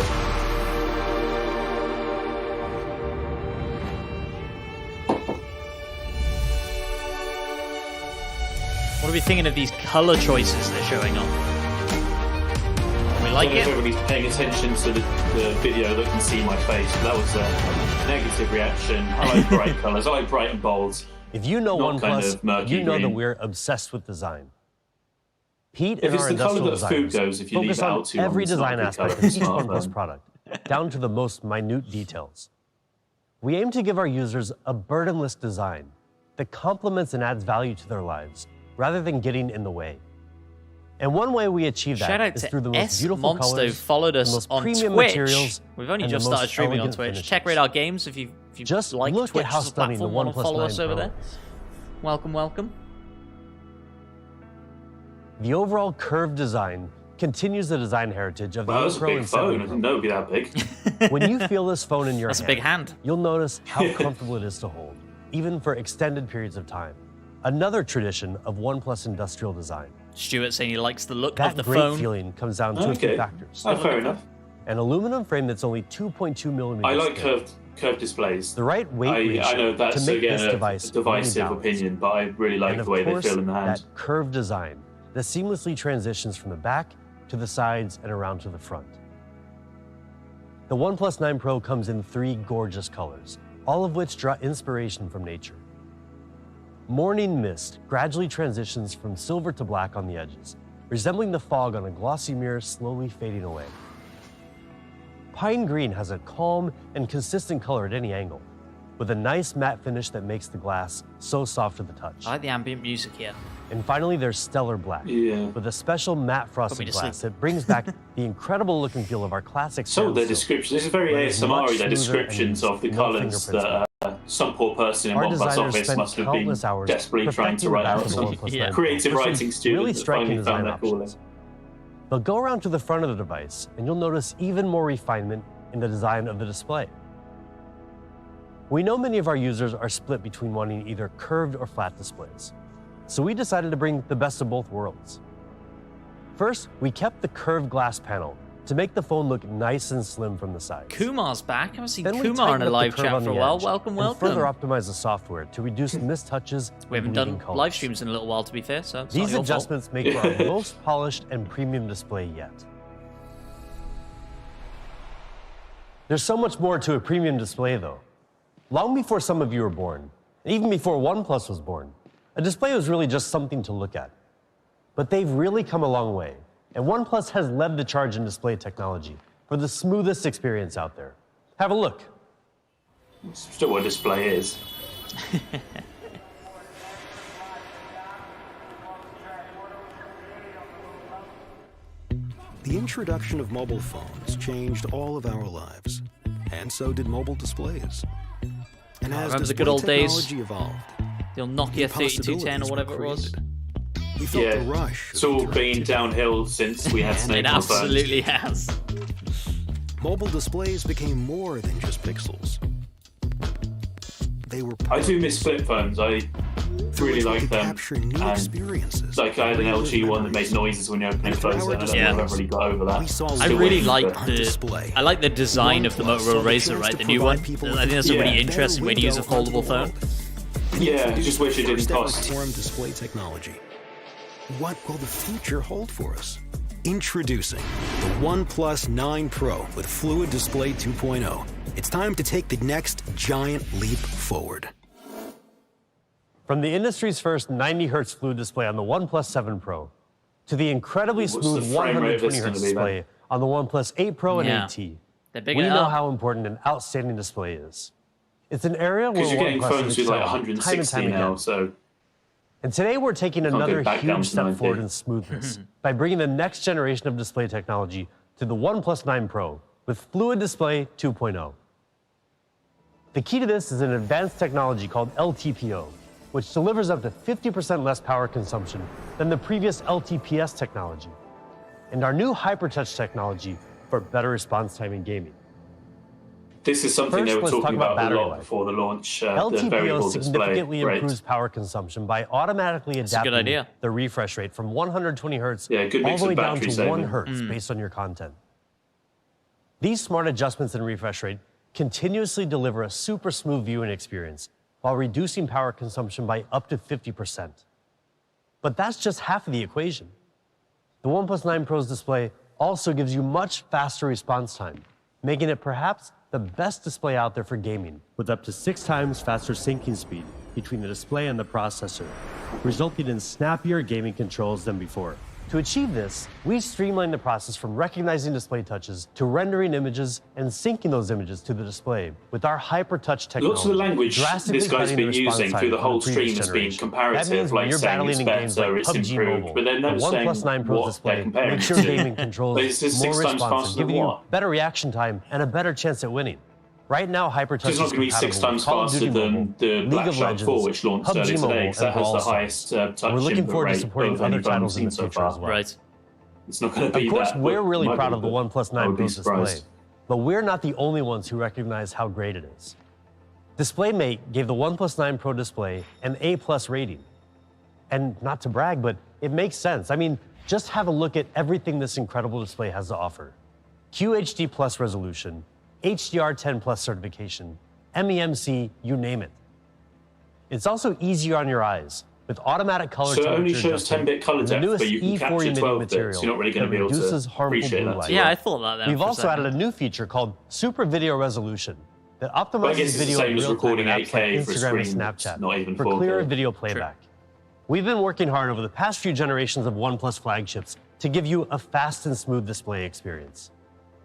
What are we thinking of these color choices they're showing on? We like it. Everybody's paying attention to the video that can see my face. That was a negative reaction. I like bright colors. I like bright and bold. If you know OnePlus, you know green. that we're obsessed with design. Pete if and it's our the color industrial that food designers goes, if you leave focus it on out too every long, design aspect of each OnePlus product, down to the most minute details. We aim to give our users a burdenless design that complements and adds value to their lives, rather than getting in the way. And one way we achieve that is through the most beautiful colors, followed us the most on premium Twitch. materials, We've only and just the most started streaming on elegant Twitch. finishes. TechRadar Games, if you Just like look Twitch at how as a stunning platform, the want to OnePlus follow 9 us over Pro there. is. Welcome, welcome. The overall curved design continues the design heritage of the Wow, that's a Pro big and phone. 7 I didn't know it'd be that big. When you feel this phone in your That's a big hand. you'll notice how comfortable it is to hold, even for extended periods of time. Another tradition of OnePlus industrial design. Stuart saying he likes the look That of the great phone. feeling comes down to a few factors. Oh, fair enough. An aluminum frame that's only 2.2 millimeters I like thick. curved displays. The right weight ratio I know that's to make again this a device divisive really balanced. opinion, but I really like And the way they of feel in the hand. course, that curved design that seamlessly transitions from the back to the sides and around to the front. The OnePlus 9 Pro comes in 3 gorgeous colors, all of which draw inspiration from nature. Morning mist gradually transitions from silver to black on the edges, resembling the fog on a glossy mirror slowly fading away. pine green has a calm and consistent color at any angle, with a nice matte finish that makes the glass so soft to the touch. I like the ambient music here. And finally, there's stellar black, with a special matte frosted glass that brings back the incredible look and feel of our classic. So their description, this is very ASMR, their descriptions of the colours that some poor person in OnePlus office must have been desperately trying to write out. Some creative writing student that finally found their calling. But go around to the front of the device, and you'll notice even more refinement in the design of the display. We know many of our users are split between wanting either curved or flat displays. So we decided to bring the best of both worlds. First, we kept the curved glass panel to make the phone look nice and slim from the sides. Kumar's back. I haven't seen Kumar in a live chat for a while. Welcome, welcome. Further optimize the software to reduce mistouches. We haven't done live streams in a little while, to be fair, so it's these not your adjustments fault. make for our most polished and premium display yet. There's so much more to a premium display, though. Long before some of you were born, and even before OnePlus was born, a display was really just something to look at. But they've really come a long way, and OnePlus has led the charge in display technology for the smoothest experience out there. Have a look. It's still what a display is. The introduction of mobile phones changed all of our lives, and so did mobile displays. And as remember the good old days? The old Nokia 3210 or whatever it was. Yeah, it's all been downhill since we had Snake on phones. It absolutely has. Mobile displays became more than just pixels. They were. I do miss flip phones. I really like them. And like I had an LG one that made noises when you open and close it. And I don't know if I've really got over that. I really like the design of the Motorola Razr, right? The new one. I think that's a really interesting way to use a foldable phone. Yeah, I just wish it didn't cost. Display technology. What will the future hold for us? Introducing the OnePlus 9 Pro with Fluid Display 2.0. It's time to take the next giant leap forward. From the industry's first 90 Hz fluid display on the OnePlus 7 Pro to the incredibly smooth 120 Hz display on the OnePlus 8 Pro and 8T, we know how important an outstanding display is. It's an area where you're getting OnePlus phones with like time and 160 time now, again. so. And today we're taking another huge step 90. forward in smoothness by bringing the next generation of display technology to the OnePlus 9 Pro with Fluid Display 2.0. The key to this is an advanced technology called LTPO, which delivers up to 50% less power consumption than the previous LTPS technology, and our new HyperTouch technology for better response time in gaming. This is something they were talking about a lot before the launch. The variable LTPO display significantly rate. improves power consumption by automatically adapting the refresh rate from 120 Hz all the way down to 1 Hz based on your content. These smart adjustments in refresh rate continuously deliver a super smooth viewing experience while reducing power consumption by up to 50%. But that's just half of the equation. The OnePlus 9 Pro's display also gives you much faster response time, making it perhaps the best display out there for gaming, with up to 6 times faster syncing speed between the display and the processor, resulting in snappier gaming controls than before. To achieve this, we streamlined the process from recognizing display touches to rendering images and syncing those images to the display with our HyperTouch technology. Lots of the language this guy's been using through the whole stream has been comparative, like saying it's better, it's improved, but they're not saying what they're comparing makes your gaming controls But it's just more 6 times responsive, faster than giving you what? better reaction time and a better chance at winning. Right now, HyperTouch It's not going to be 6 times faster than the Black Shark 4, which launched earlier today, because that has the highest touch We're looking input forward to rate supporting of any other phone titles in seen the so future far. as well. Right. It's not going to be Of course, that. we're really proud of the but OnePlus I 9 would be Pro display, surprised. but we're not the only ones who recognize how great it is. DisplayMate gave the OnePlus 9 Pro display an A+ rating. And not to brag, but it makes sense. I mean, just have a look at everything this incredible display has to offer. QHD Plus resolution, HDR10 Plus certification, MEMC, you name it. It's also easier on your eyes, with automatic color So it only temperature shows adjustment 10-bit color and the depth, newest but you can E4 capture emitting 12 bits. material You're not really going to that be able reduces to harmful appreciate blue that. light. Yeah, I thought that then We've for a also second. added a new feature called Super Video Resolution that Well, I optimizes guess it's the video same in as real time recording in apps like 8K for a Instagram and screen that's Snapchat not even for 4K. clearer video playback. We've been working hard over the past few generations of OnePlus flagships to give you a fast and smooth display experience.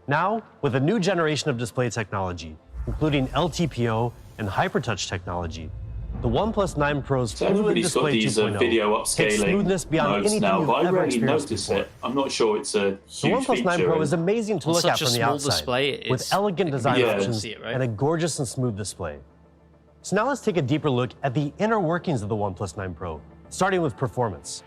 Now, with a new generation of display technology, including LTPO and HyperTouch technology, the OnePlus 9 Pro's So Fluid everybody's got Display these 2.0 video takes upscaling smoothness beyond modes anything now, you've but I ever rarely experienced notice before. it. I'm not sure it's a The huge OnePlus 9 feature. Pro is amazing to On look at such a from the small outside, display, with it's- elegant it can design be difficult to options see it, right? and a gorgeous and smooth display. So now let's take a deeper look at the inner workings of the OnePlus 9 Pro, starting with performance.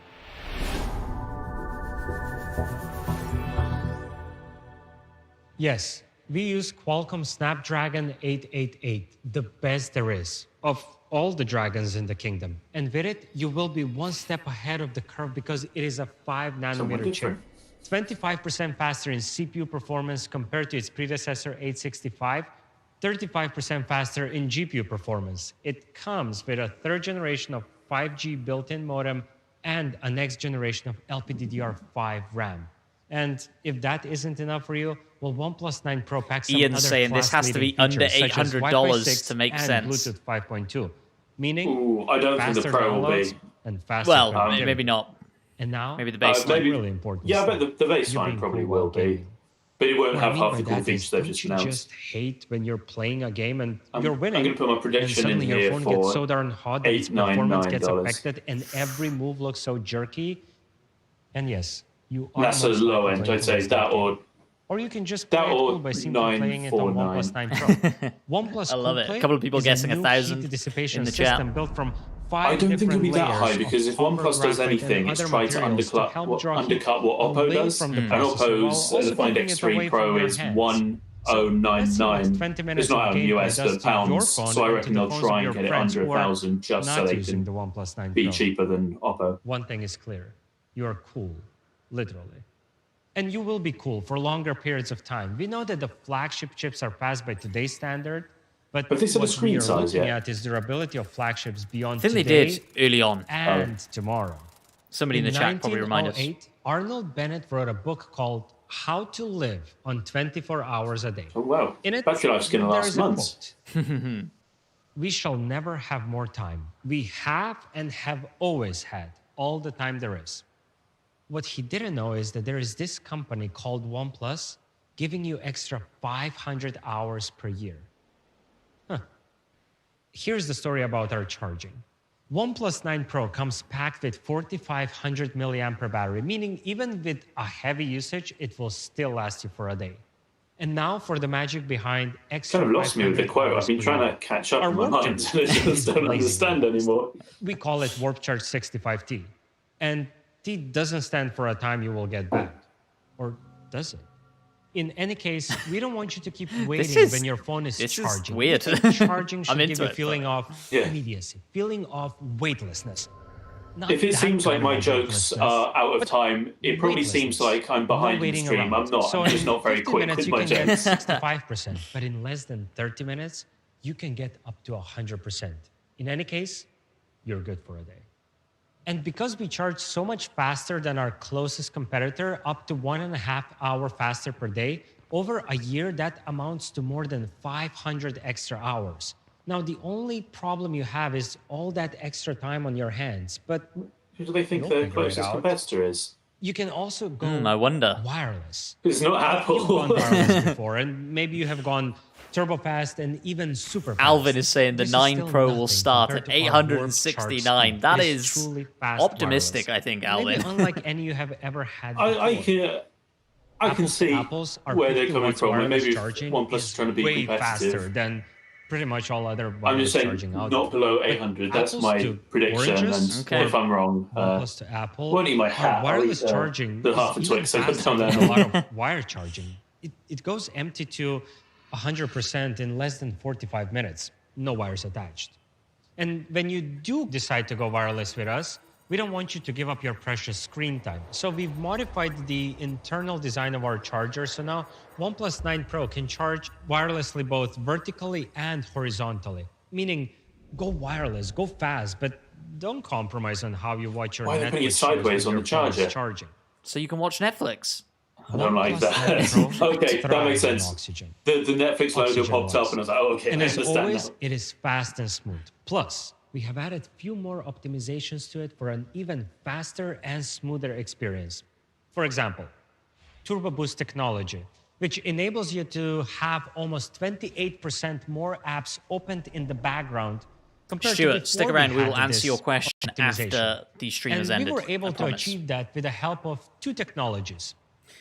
Yes, we use Qualcomm Snapdragon 888, the best there is of all the dragons in the kingdom. And with it, you will be one step ahead of the curve because it is a 5-nanometer chip. 25% faster in CPU performance compared to its predecessor 865, 35% faster in GPU performance. It comes with a third generation of 5G built-in modem and a next generation of LPDDR5 RAM. And if that isn't enough for you, well, OnePlus 9 Pro packs some Ian's other saying this has to be class-leading under features, such as Wi-Fi $800 6 to make and sense. Bluetooth 5.2, meaning Ooh, I don't think the faster Pro will downloads be. and faster Well, connectivity. maybe not. And now, Maybe the baseline. really important. Yeah, I stuff. bet the You're baseline being probably cool will while be. gaming. But it won't What I have mean half by the cool that is, features they've don't just you announced. just hate when you're playing a game and you're I'm winning, going to put my prediction and in suddenly your here phone for gets so darn hot that its performance gets $899. affected and every move looks so jerky? And yes, you are That's most the low likely end. going I'd to say lose that game. or Or you can just play that it or cool by simply playing it on OnePlus 9 Pro. OnePlus I love Cool it. Play A couple of people is guessing a new 1,000 heat dissipation in the system chat. built from I 5 don't think it'll different be that high layers because of if OnePlus does graphite and anything, it's other try to materials to help draw heat undercut what Oppo away does. from the And processor while Oppo's also the Find keeping it X3 away Pro from your is hands. 1099. 20 minutes It's not of out in the gameplay US, does but to your pounds. phone So I and to reckon the they'll phones try of and your get it friends under who are 1,000 just so not they using can the OnePlus 9 be Pro. cheaper than Oppo. One thing is clear. You are cool, literally. And you will be cool for longer periods of time. We know that the flagship chips are fast by today's standard, but they said the what screen we are size looking yet. at is durability of flagships beyond I think they today did early on. and tomorrow. Somebody in the chat probably remind us. 1908, Arnold Bennett wrote a book called How to Live on 24 Hours a Day. Oh, wow. In it, Battery life's going to there last is a months. quote. We shall never have more time. We have and have always had all the time there is. What he didn't know is that there is this company called OnePlus giving you extra 500 hours per year. Here's the story about our charging. OnePlus 9 Pro comes packed with 4,500 milliampere battery, meaning even with a heavy usage, it will still last you for a day. And now for the magic behind extra Kind of lost me with the 500 quote. hours I've been per trying year. to catch up Our in my warp mind. charge I just don't is understand anymore. We call it Warp Charge 65T. And T doesn't stand for a time you will get back. Or does it? In any case, we don't want you to keep waiting when your phone is charging. weird. We think charging should I'm give into you a it, feeling but- of immediacy, feeling of weightlessness. Not If it that seems like kind my of jokes weightlessness, are out of but time, it probably seems like I'm behind in the waiting stream. around. I'm not. So I'm just in not very 50 quick minutes, with you my can get jokes. 65%, but in less than 30 minutes, you can get up to 100%. In any case, you're good for a day. And because we charge so much faster than our closest competitor, up to 1.5 hours faster per day, over a year, that amounts to more than 500 extra hours. Now, the only problem you have is all that extra time on your hands, but Who do they think you'll their figure it closest out. competitor is? You can also go I wonder. wireless. It's not Apple. You've gone wireless before, and maybe you have gone turbo fast and even super fast. Alvin is saying the This is 9 still Pro will nothing start at compared to our warp charge 869. speed. That It is truly fast optimistic, wireless. I think, Alvin. Maybe unlike any you have ever had I before. can see Apples are where they're 50 coming watts from, and wireless maybe charging OnePlus is is trying to be way competitive. faster than pretty much all other I'm wireless just saying, charging out not there. below But 800. That's apples my to prediction, oranges, and if I'm wrong, OnePlus to Apple, won't eat my hat. I'll wireless eat, charging the is half a even Twix I put faster down than there. a lot of wire charging. It goes empty to 100% in less than 45 minutes. No wires attached. And when you do decide to go wireless with us, we don't want you to give up your precious screen time. So we've modified the internal design of our charger. So now OnePlus 9 Pro can charge wirelessly both vertically and horizontally. Meaning, go wireless, go fast, but don't compromise on how you watch your Why are they Netflix putting it shows sideways when on the your phone is charger? charging. So you can watch Netflix. I don't like that. Okay, that makes sense. The Netflix logo popped up, and I was like, oh, okay, And I as understand always, now. it is fast and smooth. Plus, we have added a few more optimizations to it for an even faster and smoother experience. For example, Turbo Boost technology. which enables you to have almost 28% more apps opened in the background compared to Stuart, before stick around. We will had answer this your question optimization. after the stream has And ended. we were able I to promise. achieve that with the help of two technologies.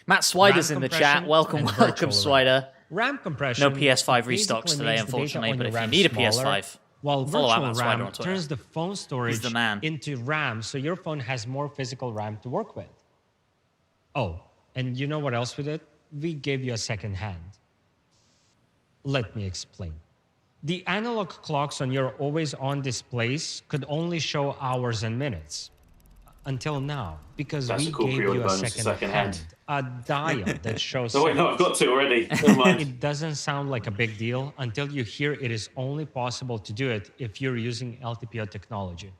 Matt Swider's RAM in the compression chat. Welcome, and welcome, virtual Swider. RAM compression No PS5 basically restocks makes today, the unfortunately, data on but your if you RAM need a smaller, PS5, while follow out virtual Matt Swider RAM on Twitter. turns the phone storage the man. into RAM, so your phone has more physical RAM to work with. Oh, and you know what else we did? We gave you a second hand. Let me explain. The analog clocks on your always-on displays could only show hours and minutes. Until now, because That's we a cool gave pre-order you a bonus, second hand, a dial that shows Oh, wait, no, I've got to already. Never mind. It doesn't sound like a big deal until you hear it is only possible to do it if you're using LTPO technology.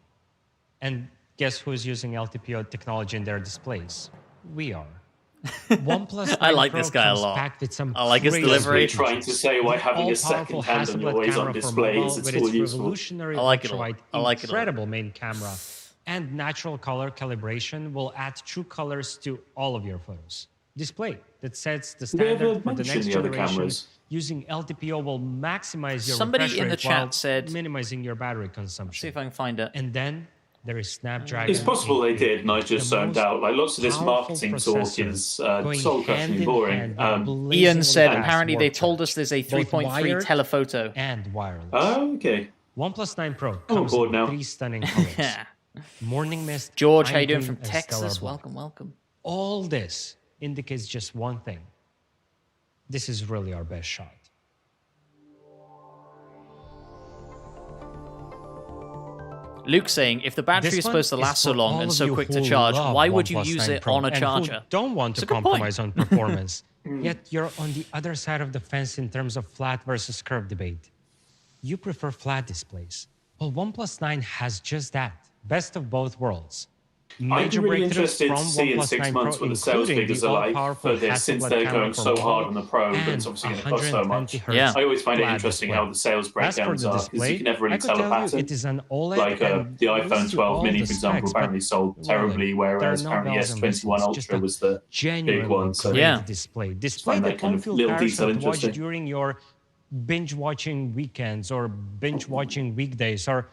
And guess who's using LTPO technology in their displays? We are. OnePlus I like 9 this Pro guy a comes lot. packed with some I like his crazy delivery. features. Trying to say why The having a all-powerful second hand on your Hasselblad always on camera for display mobile is with at its all useful. revolutionary I like it all. ultrawide, I like it all. incredible main camera and natural color calibration will add true colors to all of your photos. Display that sets the Did we ever standard for the mention next the other generation. cameras? Using LTPO will maximize your Somebody refresh in the rate chat while said- minimizing your battery consumption. See if I can find it. And then there is Snapdragon. It's possible they did, and I just the zoned most out. Like lots of this powerful marketing talk processor is going soul-crushing and hand in boring. hand with blazing Ian said fast apparently they work told charge, us there's a both 3.3 wired telephoto. and wireless. Oh, okay. OnePlus 9 Pro I'm on comes board in now. 3 stunning colors. Morning mist. George, how pine you doing green, from and Texas? stellar black. Welcome, welcome. All this indicates just one thing. This is really our best shot. Luke saying, if the battery This is supposed to one is last so for long all and of so you quick to who charge, love why would you OnePlus use 9 it Pro on a and who charger? don't want It's to a good point. compromise on performance. Yet you're on the other side of the fence in terms of flat versus curved debate. You prefer flat displays. Well, OnePlus 9 has just that. Best of both worlds. I'd be Major really breakthroughs interested from to see in OnePlus 6 9 months Pro, what the sales including figures the are like all-powerful for this, since Hasselblad they're camera going for so hard mobile on the Pro, but it's and obviously going to cost so 120 much. hertz I always find it flat interesting display. how the sales As for breakdowns the are, because display, you can never I really could tell a tell you pattern. it is an OLED Like and the lists iPhone you 12 all mini, the for example, specs, apparently but sold really, terribly, whereas there are no apparently bells and S21 whistles, just Ultra a was the genuinely big one. So great display. Display find that that kind won't of feel little tiresome detail to watch interesting. during your binge-watching weekends or binge-watching weekdays or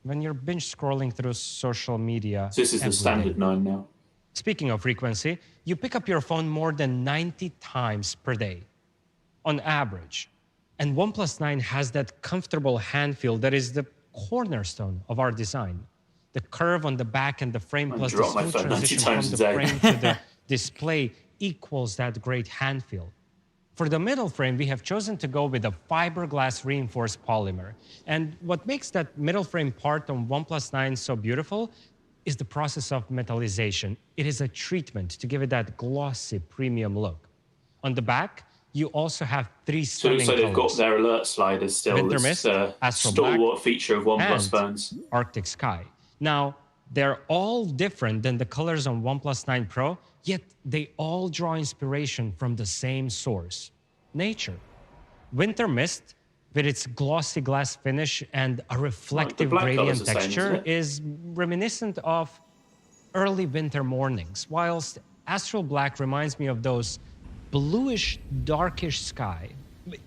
when you're binge-scrolling through social media. So this is the every standard day. 9 now. Speaking of frequency, you pick up your phone more than 90 times per day, on average. And OnePlus 9 has that comfortable hand feel that is the cornerstone of our design. The curve on the back and the frame, plus the drop my smooth phone 90 transition from times the a day. frame to the display equals that great hand feel. For the middle frame, we have chosen to go with a fiberglass reinforced polymer. And what makes that middle frame part on OnePlus 9 so beautiful is the process of metallization. It is a treatment to give it that glossy premium look. On the back, you also have 3 So it stunning looks like they've got colors. their alert sliders still. Winter This Mist, Astral stalwart Black, feature of OnePlus and phones. Arctic Sky. Now, they're all different than the colors on OnePlus 9 Pro, yet they all draw inspiration from the same source, nature. Winter Mist, with its glossy glass finish and a reflective black colour's gradient the same, texture, isn't it? is reminiscent of early winter mornings, whilst Astral Black reminds me of those bluish, darkish sky.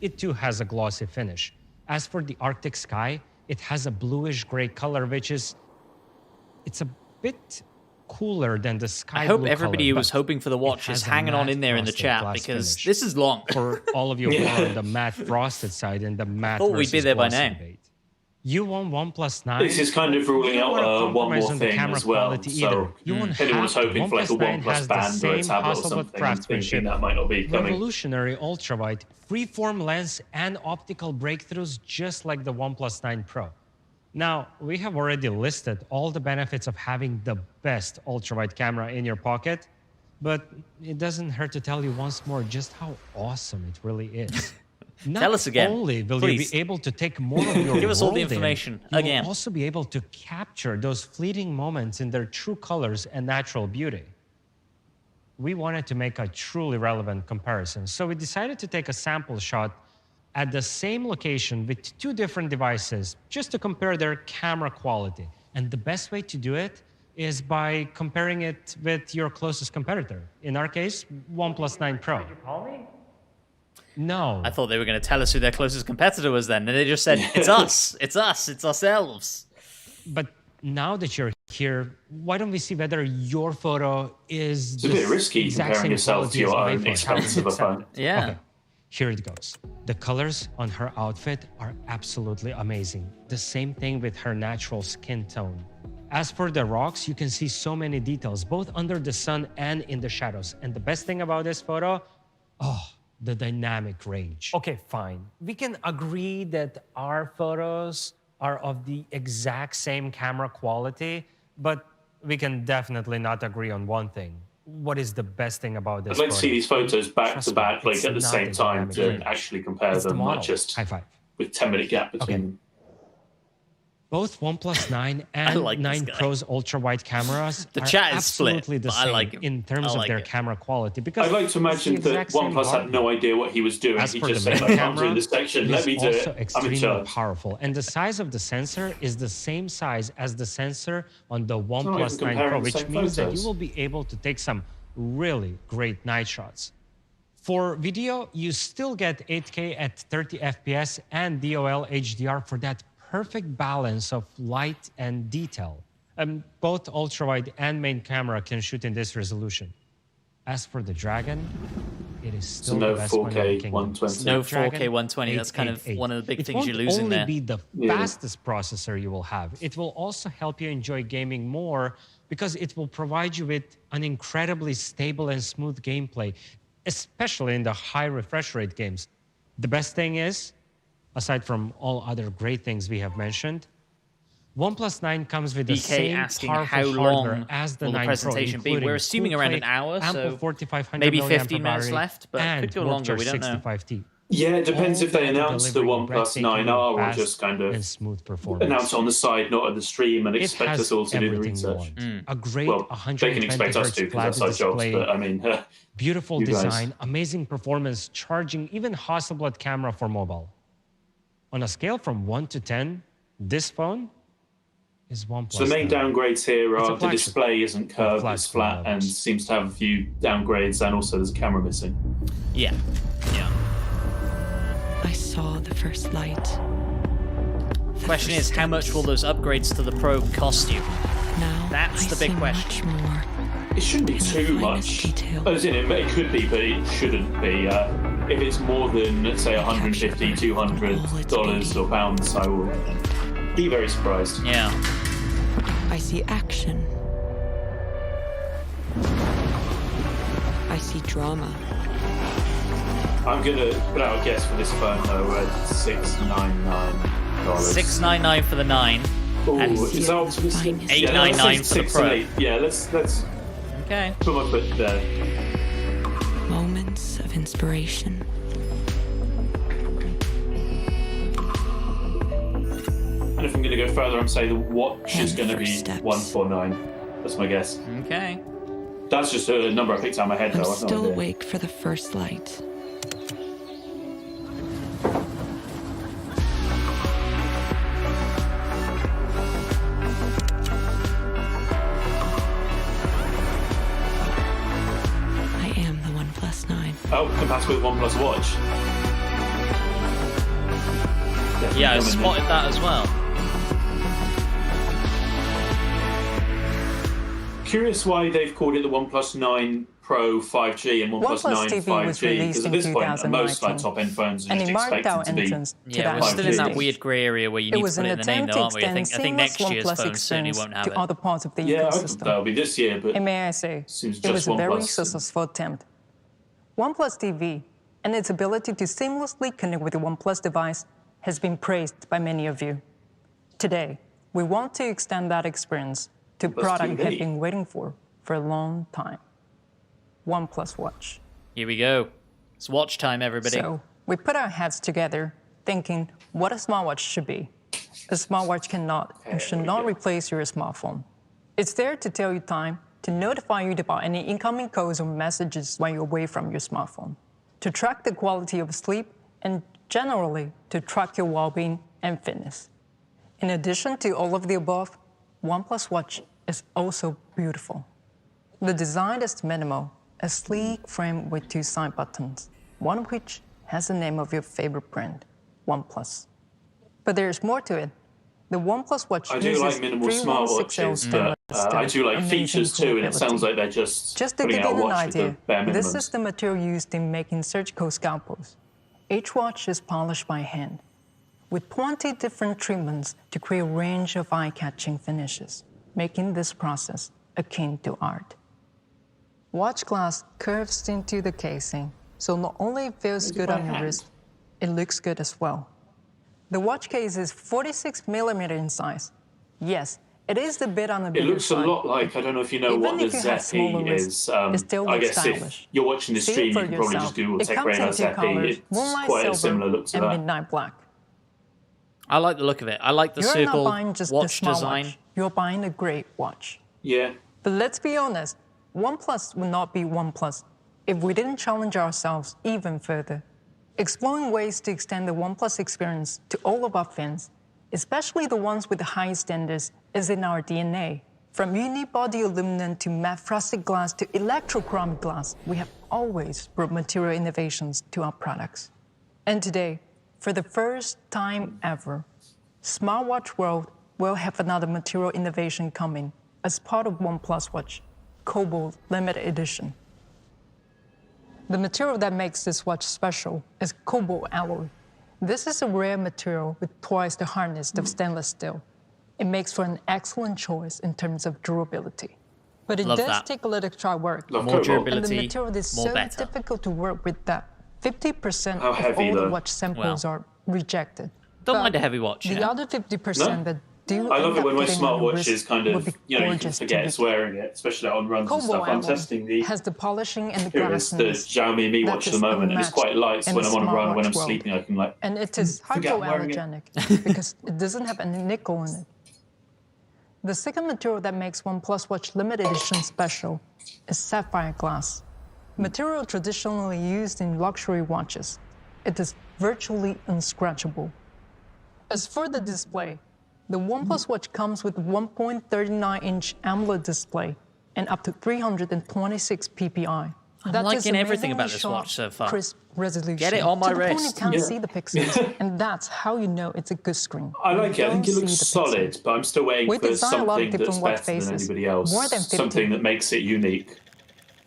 It too has a glossy finish. As for the Arctic Sky, it has a bluish gray color, which is, it's a bit cooler than the sky I hope blue everybody color, who was but hoping for the watch it is has a hanging on matte in there in the frosted chat glass because finish. this is long. For all of you who are on the matte frosted side and the matte Thought we'd be versus there by glossy now. debate. You want OnePlus 9? This is kind of ruling You don't out wanna one compromise more on the thing camera as well. quality So either. You won't anyone was have to. hoping for like a OnePlus 9 OnePlus has the band or a same tablet or Hasselblad something, and craftsmanship, thinking that might not be coming. revolutionary ultrawide, freeform lens, and optical breakthroughs just like the OnePlus 9 Pro. Now, we have already listed all the benefits of having the best ultrawide camera in your pocket, but it doesn't hurt to tell you once more just how awesome it really is. Tell us again, Not only will please. you be able to take more of your Give us all the world in, information you again. will also be able to capture those fleeting moments in their true colors and natural beauty. We wanted to make a truly relevant comparison, so we decided to take a sample shot at the same location with 2 different devices just to compare their camera quality. And the best way to do it is by comparing it with your closest competitor. In our case, OnePlus 9 Pro. Call me? No. I thought they were going to tell us who their closest competitor was then, and they just said, it's us, it's us, it's ourselves. But now that you're here, why don't we see whether your photo is It's a bit risky comparing yourself to your own expensive phone. Yeah. Okay. Here it goes. The colors on her outfit are absolutely amazing. The same thing with her natural skin tone. As for the rocks, you can see so many details, both under the sun and in the shadows. And the best thing about this photo, the dynamic range. Okay, fine. We can agree that our photos are of the exact same camera quality, but we can definitely not agree on one thing. What is the best thing about this I'd like to photo? see these photos back to back, like it's at the not same a time, dynamic to range. actually compare It's the them, not model. just High five. with 10-minute gap between them. Both OnePlus 9 and like 9 this guy. Pro's ultra-wide cameras The are chat is split, absolutely the but I same like him. in terms I of like their it. camera quality. Because I'd like to it's the imagine that exact same OnePlus had hardware. no idea what he was doing. As He for just the said, main I'm camera, doing this section, it let is me do also it. I'm in extremely charge. powerful, and the size of the sensor is the same size as the sensor on the not OnePlus even 9 Pro, comparing the which same means that photos. you will be able to take some really great night shots. For video, you still get 8K at 30 FPS and DOL HDR for that perfect balance of light and detail. Both ultra-wide and main camera can shoot in this resolution. As for the Dragon, it is still no the best one in the 4K kingdom. 120. No Snapdragon 4K 120, that's kind of 888. one of the big It things you're won't losing only there. be the Yeah. fastest processor you will have, it will also help you enjoy gaming more because it will provide you with an incredibly stable and smooth gameplay, especially in the high refresh rate games. The best thing is, aside from all other great things we have mentioned, OnePlus 9 comes with the BK same asking powerful how hardware long as the will the 9 presentation Pro, be? We're including assuming cool around an plate, hour, ample so 4500 maybe milliamp 15 minutes battery, left, but and could go longer, we don't know. 65T. Yeah, it depends All if they while announce the delivering OnePlus breathtakingly 9R or fast just kind of and smooth performance. announce it on the side, not at the stream, and It expect has us all to do the everything you research. want. A great Well, they can 120 expect us hertz to because flat that's our jobs, display, but I mean, beautiful you guys. design, amazing performance, charging, even Hasselblad camera for mobile. On a scale from 1 to 10, this phone is OnePlus. So the main 9. downgrades here It's a are the flagship. display isn't curved, it's flat, and seems to have a few downgrades, and also there's a camera missing. Yeah. I saw the first light. The question is, how much will those upgrades to the Pro cost you? Now That's the big question. more. It shouldn't be too much. As in, it could be, but it shouldn't be. If it's more than, let's say, $150, $200 or pounds, I will be very surprised. Yeah. I see action. I see drama. I'm gonna put out a guess for this phone though at $699. $699 for the 9. Ooh, and is that optimistic? $899 for the Six Pro. and eight. Yeah, let's Okay. put my foot there. Moments of inspiration. And if I'm gonna go further, I'm saying the watch is gonna be first steps. 149. That's my guess. Okay. That's just a number I picked out of my head I'm though. I've no still idea. awake for the first light. I am the OnePlus 9. Oh, compatible with OnePlus Watch. Definitely Yeah, I coming in. spotted that as well. Curious why they've called it the OnePlus 9 Pro 5G and OnePlus 9 TV was 5G, released because at in this point, most 2019, top-end phones are and just it marked expected our to be entrance to Yeah, that we're still in that stage. weird grey area where you It need to was put an it in the name, attempt though, to aren't we? I extend think next seamless year's OnePlus phone certainly experience won't have to it. other parts of the Yeah, I hope ecosystem. that'll be this year, but And may I say, seems it just was a very OnePlus. successful attempt. OnePlus TV and its ability to seamlessly connect with the OnePlus device has been praised by many of you. Today, we want to extend that experience to a OnePlus product you TV. have been waiting for a long time. OnePlus Watch. Here we go. It's watch time, everybody. So we put our heads together thinking what a smartwatch should be. A smartwatch cannot and should not replace your smartphone. It's there to tell you time, to notify you about any incoming calls or messages when you're away from your smartphone, to track the quality of sleep, and generally to track your well-being and fitness. In addition to all of the above, OnePlus Watch is also beautiful. The design is minimal, a sleek frame with two side buttons, one of which has the name of your favorite brand, OnePlus. But there's more to it. The OnePlus Watch I do uses like minimal 316L smartwatches, stainless but steel, I do like amazing features too, and it sounds durability. like they're just to putting give out a you an watch with the idea, bare this minimums. is the material used in making surgical scalpels. Each watch is polished by hand, with 20 different treatments to create a range of eye-catching finishes, making this process akin to art. Watch glass curves into the casing, so not only it feels good on your wrist, it looks good as well. The watch case is 46mm in size. Yes, it is the bit on the bigger It looks a side. lot like, I don't know if you know Even what the if you have smaller Zeppy wrists, is. it still I looks guess if stylish. you're watching the See it stream, for you can probably yourself. just Google It comes TechRadar in two Zeppy. colors, It's moonlight quite a silver similar look to and that. midnight black. I like the look of it. I like the You're circle not buying just watch the smartwatch. design. You're buying a great watch. Yeah. But let's be honest, OnePlus would not be OnePlus if we didn't challenge ourselves even further, exploring ways to extend the OnePlus experience to all of our fans, especially the ones with the highest standards, is in our DNA. From unibody aluminum to matte frosted glass to electrochromic glass, we have always brought material innovations to our products. And today, for the first time ever, Smartwatch World will have another material innovation coming as part of OnePlus Watch, Cobalt Limited Edition. The material that makes this watch special is cobalt alloy. This is a rare material with twice the hardness of stainless steel. It makes for an excellent choice in terms of durability. But it Love does that. take a lot of try work. More And the durability, material is more so better. difficult to work with that 50% How of heavy, all the though? watch samples Well. are rejected. Don't But mind a heavy watch. The yeah? other 50% No. that do I love end it up when my getting on your smartwatch is wrist kind would of, be you know, you can gorgeous to forget look it's wearing it, especially on runs and Cobalt stuff. I'm alloy testing the, has the polishing and the here it is, the glassness Xiaomi Mi that watch at the is moment, and it's unmatched quite light, so in when the I'm on a run, when I'm smartwatch world. sleeping, I can like, And it is forget I'm wearing it. hypoallergenic because it doesn't have any nickel in it. The second material that makes OnePlus Watch Limited Edition special is Sapphire Glass, material traditionally used in luxury watches. It is virtually unscratchable. As for the display, the OnePlus Watch comes with a 1.39-inch AMOLED display and up to 326 ppi. I'm That is liking everything about amazingly this sharp, watch so far. Crisp resolution. Get it on my to the point wrist. you can't Yeah. see the pixels, and that's how you know it's a good screen. I like it. I think it Don't looks see the solid, pixels. but I'm still waiting We for design a lot of something that's different watch better than faces, anybody else. more than 50. Something that makes it unique.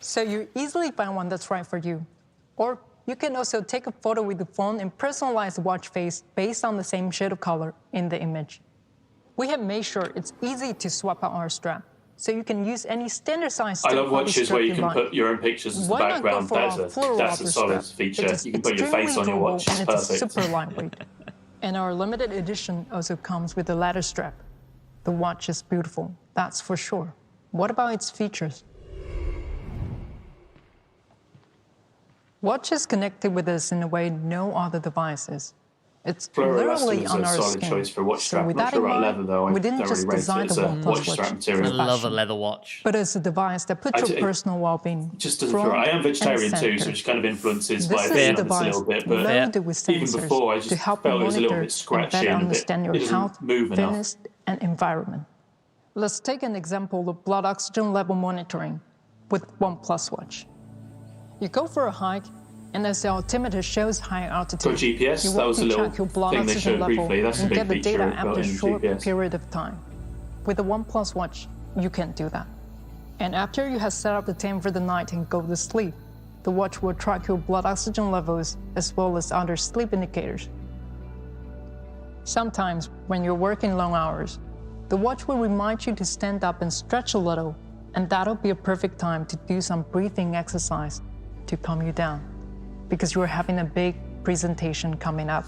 So you easily find one that's right for you. Or you can also take a photo with the phone and personalize the watch face based on the same shade of color in the image. We have made sure it's easy to swap out our strap, so you can use any standard size I steel love body watches strap where you can like. put your own pictures as the Why not go background. for our floral That's a rubber solid strap? feature. It is You can put your face on your extremely watch. It's durable and it's perfect. super lightweight. And our limited edition also comes with a ladder strap. The watch is beautiful, that's for sure. What about its features? Watch is connected with us in a way no other device is. It's literally Fluoroelastin is on a our solid skin. choice for a watch So strap. with Not that sure in about mind, leather though. we I didn't don't just really rate design it. It's the a OnePlus watch Watch strap I material. love a leather watch. but it's a device that puts your personal well-being It just doesn't front feel right. I am vegetarian and too, so center. which kind of influences This my is a opinion on this a device little bit. But loaded with even sensors before, I just to help felt you it was a little monitor bit and scratchy better and a bit. understand your It doesn't health, move enough. fitness, and environment. Let's take an example of blood oxygen level monitoring with OnePlus Watch. You go for a hike, and as the altimeter shows high altitude, Got GPS, you that want was to a little track your blood thing they oxygen showed level briefly. That's a and big get the feature data built after a in short GPS. period of time. With the OnePlus Watch, you can't do that. And after you have set up the time for the night and go to sleep, the watch will track your blood oxygen levels as well as other sleep indicators. Sometimes, when you're working long hours, the watch will remind you to stand up and stretch a little, and that'll be a perfect time to do some breathing exercise to calm you down, because you're having a big presentation coming up.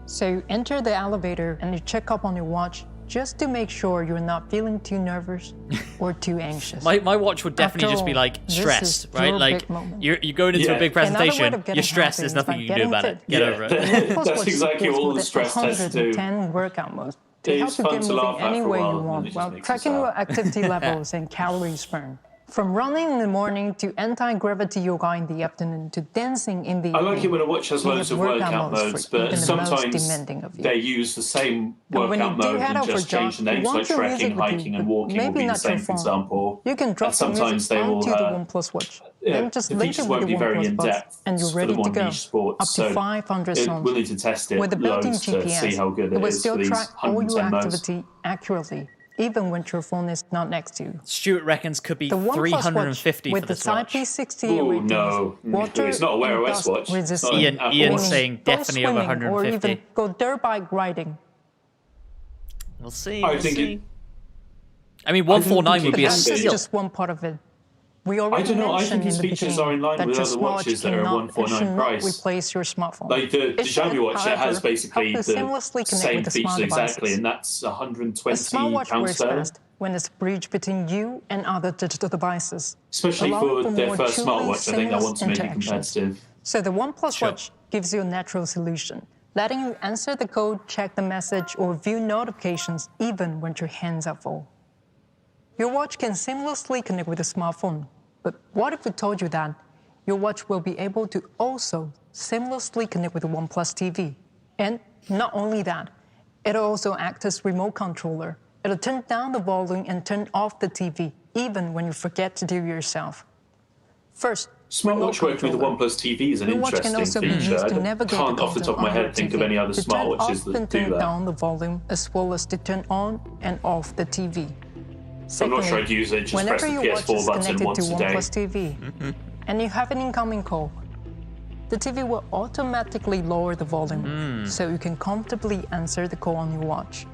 So you enter the elevator and you check up on your watch just to make sure you're not feeling too nervous or too anxious. My watch would definitely After just be all, like this stressed, is right? your Like big moment. you're going into a big Another way presentation, of getting you're stressed. healthy There's is nothing by you can do getting about it. fit. Get over it. That's exactly all the stress tests do. 110 workout modes to It's help you fun get to moving laugh at any for a way while, you and then it want just while makes us tracking your laugh. activity levels and calories burned. From running in the morning to anti-gravity yoga in the afternoon to dancing in the I like evening, it when a watch has we loads have of workout modes modes, for but even the most sometimes demanding of you. they use the same And when you workout do mode head and out for just change the jog, you names, like want your music trekking, with you, hiking, and but walking will maybe be the not your same, for phone. example. You can drop And sometimes the music they will onto the OnePlus Watch Then just link it with the OnePlus Buds, and you're ready to go. Sports, Up to 500 songs. We'll need to test it With the built-in loads to see how good it will is still for these track all your 110 modes. activity accurately, even when your phone is not next to you. Stuart reckons could be The OnePlus 350 Watch with for the this watch. IP60 Oh ratings, no, water it's not a Wear and OS dust watch. It's not resistant. an Ian's Apple saying Go definitely over swimming or 150. even go dirt bike riding. We'll see. I We'll think see. it- I mean, 149 would be a That's steal. just one part of it. We I already don't know. I mentioned think its in the features beginning are in line that with your other smartwatch watches that are cannot and 149 should not price. replace your smartphone. Like the It should, Xiaomi watch, it however, has basically help the you seamlessly connect same with the features smart exactly, devices. and that's A 120 smartwatch pounds works sterling. best when it's a bridge between you and other digital devices, Especially allowing for their more first truly smartwatch, I think they want to make it seamless competitive. So the OnePlus Watch gives you a natural solution, letting you answer the code, check the message, or view notifications even when your hands are full. Your watch can seamlessly connect with a smartphone, but what if we told you that your watch will be able to also seamlessly connect with the OnePlus TV? And not only that, it'll also act as remote controller. It'll turn down the volume and turn off the TV, even when you forget to do it yourself. First, Smartwatch working with the OnePlus TV is an your watch can also interesting be feature. used to I navigate can't the off the top of my content on head think your of any other TV, to turn smartwatches off that and do turn that. down the volume, as well as to turn on and off the TV. I'm not sure I'd use it, just press whenever the your watch PS4 is button connected once to a day. OnePlus TV, and you have an incoming call, the TV will automatically lower the volume so you can comfortably answer the call on your watch.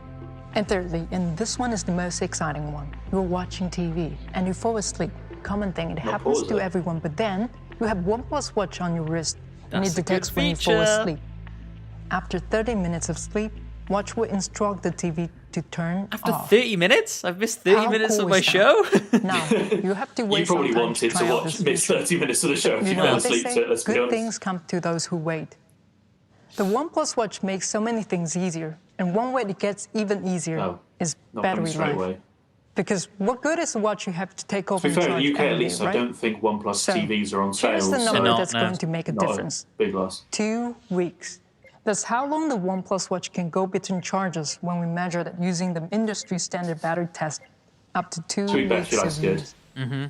And thirdly, and this one is the most exciting one, you're watching TV and you fall asleep. Common thing, it happens to everyone, but then you have OnePlus Watch on your wrist and That's it a good detects when you fall feature. asleep. After 30 minutes of sleep, Watch will instruct the TV to turn After off. 30 minutes? I've missed 30 How minutes cool of my is that? show? Now, you have to wait You probably some time wanted try to out watch this miss feature. 30 minutes of the show if you You know fell what they asleep say? to it, let's be Good honest. things come to those who wait. The OnePlus Watch makes so many things easier, and one way it gets even easier is Not battery coming straight life. away. Because what good is a watch you have to take To off be and fair, in charge the UK every at day, least, right? I don't think OnePlus So, TVs are on sale. Here's the so number that's going to make a not difference. big loss. 2 weeks. That's how long the OnePlus Watch can go between charges when we measure that using the industry standard battery test, up to 2 2 weeks battery life's of good. use.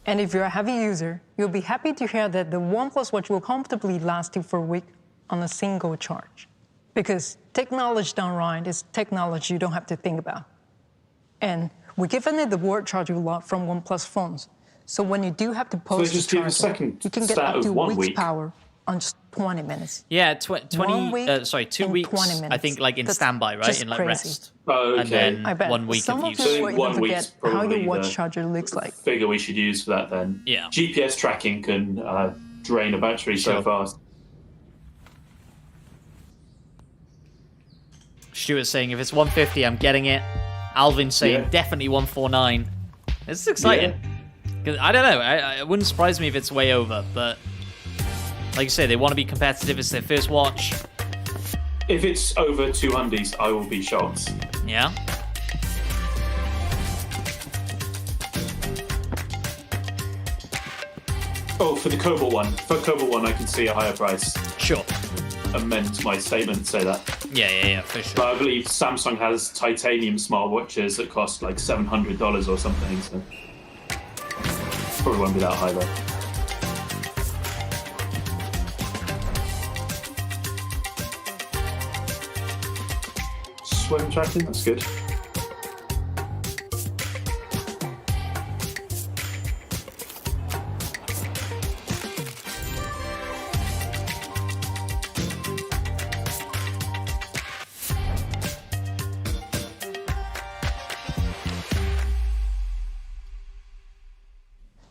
And if you're a heavy user, you'll be happy to hear that the OnePlus Watch will comfortably last you for a week on a single charge. Because technology done right is technology you don't have to think about. And we're giving it the word charge you lot from OnePlus phones. So when you do have to post just the give a charger, second you can get stat up of to a 1 week's week. power on just 20 minutes. Yeah, 1 week 2 and weeks, 20 minutes. I think, like in That's standby, right? just In like crazy. rest. Oh, And then I bet 1 week some of of use. you will even 1 week's forget how probably your watch the charger looks like. figure we should use for that then. Yeah. GPS tracking can drain a battery so fast. Stuart's saying if it's 150, I'm getting it. Alvin's saying definitely 149. This is exciting. 'Cause I don't know. It wouldn't surprise me if it's way over, but like you say, they want to be competitive. It's their first watch. If it's over 200s, I will be shocked. Yeah. Oh, for the Cobalt one. For Cobalt one, I can see a higher price. Sure. Amend my statement to say that. Yeah, for sure. But I believe Samsung has titanium smartwatches that cost like $700 or something, so probably won't be that high though. Swim tracking, that's good.